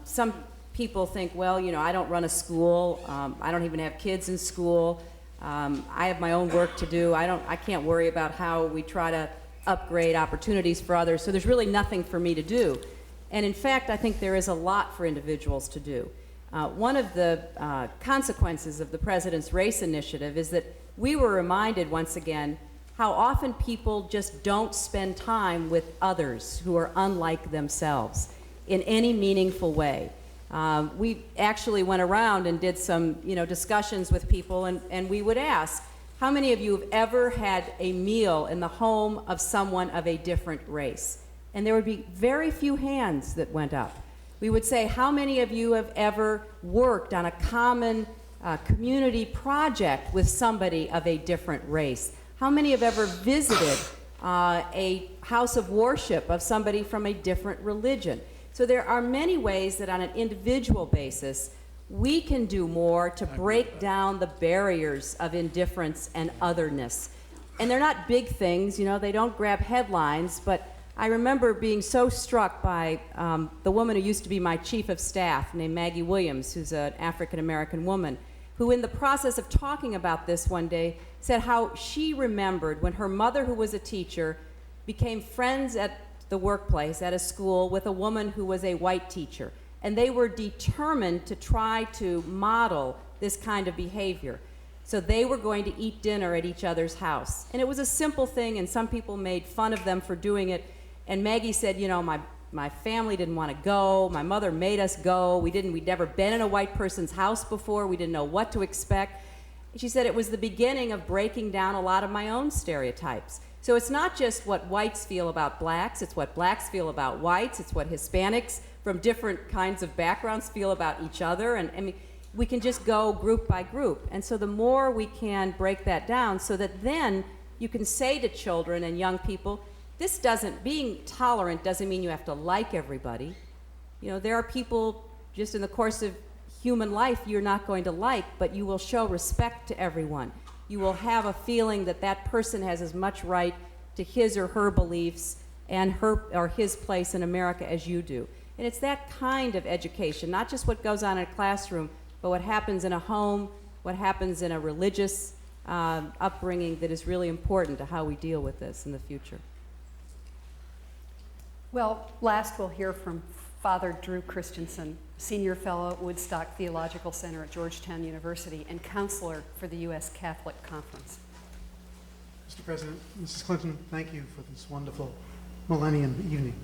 some people think, well, you know, I don't run a school, I don't even have kids in school, I have my own work to do, I can't worry about how we try to upgrade opportunities for others, so there's really nothing for me to do. And in fact, I think there is a lot for individuals to do. One of the consequences of the President's Race Initiative is that we were reminded once again how often people just don't spend time with others who are unlike themselves in any meaningful way. We actually went around and did some discussions with people, and we would ask, how many of you have ever had a meal in the home of someone of a different race? And there would be very few hands that went up. We would say, how many of you have ever worked on a common community project with somebody of a different race? How many have ever visited a house of worship of somebody from a different religion? So there are many ways that on an individual basis, we can do more to break down the barriers of indifference and otherness. And they're not big things, you know, they don't grab headlines, but I remember being so struck by the woman who used to be my chief of staff, named Maggie Williams, who's an African-American woman, who in the process of talking about this one day said how she remembered when her mother, who was a teacher, became friends at the workplace, at a school, with a woman who was a white teacher. And they were determined to try to model this kind of behavior. So they were going to eat dinner at each other's house. And it was a simple thing, and some people made fun of them for doing it. And Maggie said, you know, my family didn't want to go. My mother made us go. We'd never been in a white person's house before. We didn't know what to expect. And she said it was the beginning of breaking down a lot of my own stereotypes. So it's not just what whites feel about blacks, it's what blacks feel about whites, it's what Hispanics from different kinds of backgrounds feel about each other. And I mean, we can just go group by group. And so the more we can break that down so that then you can say to children and young people, being tolerant doesn't mean you have to like everybody. You know, there are people just in the course of human life you're not going to like, but you will show respect to everyone. You will have a feeling that that person has as much right to his or her beliefs and her or his place in America as you do. And it's that kind of education, not just what goes on in a classroom, but what happens in a home, what happens in a religious upbringing that is really important to how we deal with this in the future. Well, last we'll hear from Father Drew Christensen, Senior Fellow at Woodstock Theological Center at Georgetown University and Counselor for the U.S. Catholic Conference. Mr. President, Mrs. Clinton, thank you for this wonderful Millennium Evening.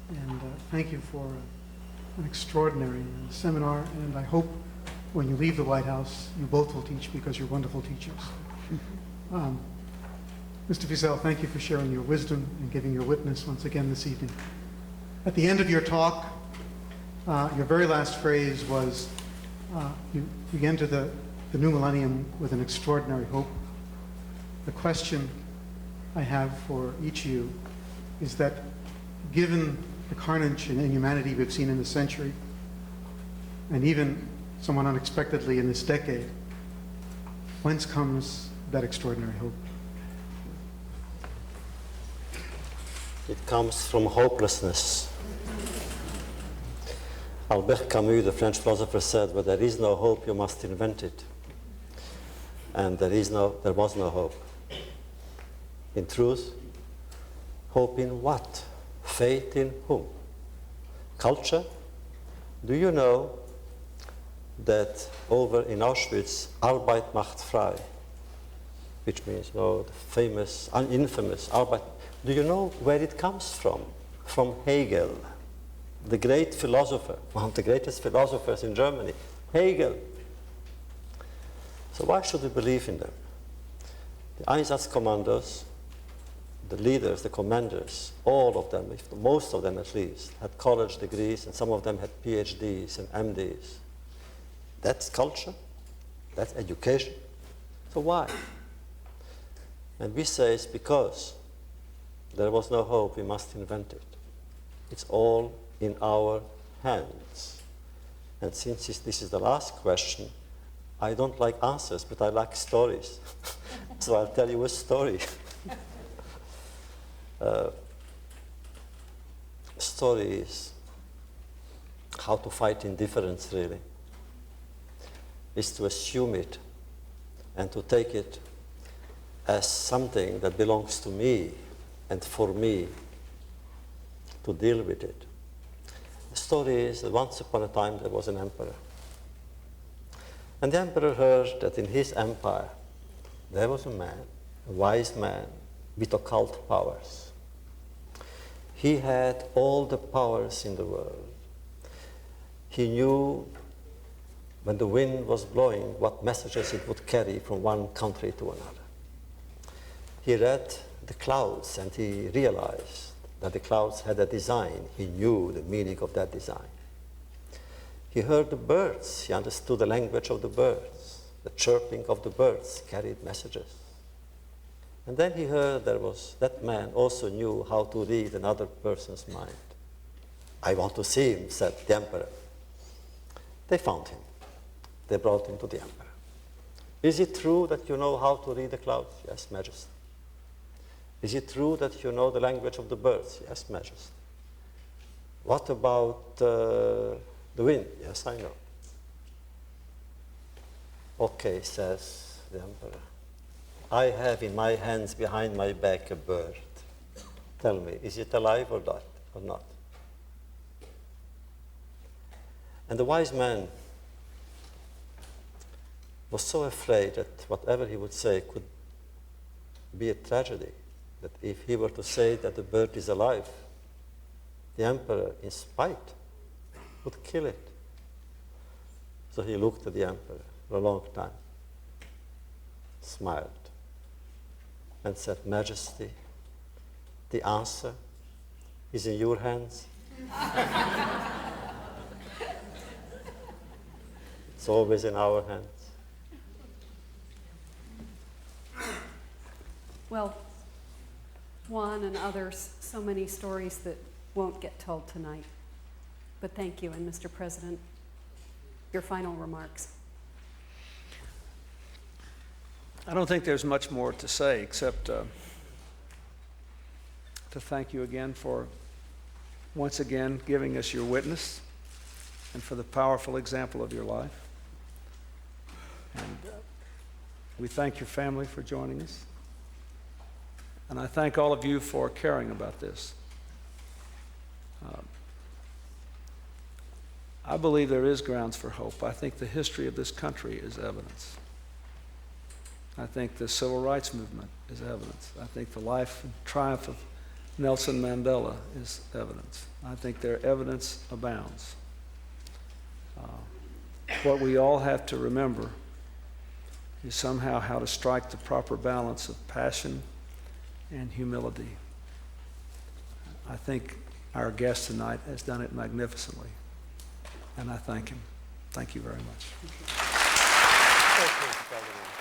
And thank you for an extraordinary seminar. And I hope when you leave the White House, you both will teach because you're wonderful teachers. Mr. Wiesel, thank you for sharing your wisdom and giving your witness once again this evening. At the end of your talk, your very last phrase was, you enter the new millennium with an extraordinary hope. The question I have for each of you is that given the carnage and inhumanity we've seen in this century, and even somewhat unexpectedly in this decade, whence comes that extraordinary hope? It comes from hopelessness. Albert Camus, the French philosopher, said, where there is no hope, you must invent it. And there was no hope. In truth, hope in what? Faith in whom? Culture? Do you know that over in Auschwitz, Arbeit macht frei, which means, the famous, infamous Arbeit. Do you know where it comes from? From Hegel, the great philosopher, one of the greatest philosophers in Germany, Hegel. So why should we believe in them? The Einsatzkommandos, the leaders, the commanders, all of them, most of them at least, had college degrees, and some of them had PhDs and MDs. That's culture, that's education. So why? And we say it's because there was no hope, we must invent it. It's all in our hands. And since this is the last question, I don't like answers, but I like stories. So I'll tell you a story. Stories, how to fight indifference really, is to assume it and to take it as something that belongs to me and for me to deal with it. The story is that once upon a time there was an emperor. And the emperor heard that in his empire there was a man, a wise man, with occult powers. He had all the powers in the world. He knew when the wind was blowing what messages it would carry from one country to another. He read the clouds and he realized that the clouds had a design. He knew the meaning of that design. He heard the birds. He understood the language of the birds. The chirping of the birds carried messages. And then he heard that man also knew how to read another person's mind. I want to see him, said the emperor. They found him. They brought him to the emperor. Is it true that you know how to read the clouds? Yes, Majesty. Is it true that you know the language of the birds? Yes, Majesty. What about the wind? Yes, I know. Okay, says the emperor. I have in my hands behind my back a bird. Tell me, is it alive or not? And the wise man was so afraid that whatever he would say could be a tragedy, that if he were to say that the bird is alive, the emperor, in spite, would kill it. So he looked at the emperor for a long time, smiled, and said, Majesty, the answer is in your hands. It's always in our hands. Well, Juan and others, so many stories that won't get told tonight. But thank you, and Mr. President, your final remarks. I don't think there's much more to say except to thank you again for once again giving us your witness and for the powerful example of your life. And we thank your family for joining us. And I thank all of you for caring about this. I believe there is grounds for hope. I think the history of this country is evidence. I think the civil rights movement is evidence. I think the life and triumph of Nelson Mandela is evidence. I think their evidence abounds. What we all have to remember is somehow how to strike the proper balance of passion and humility. I think our guest tonight has done it magnificently, and I thank him. Thank you very much. Thank you, President.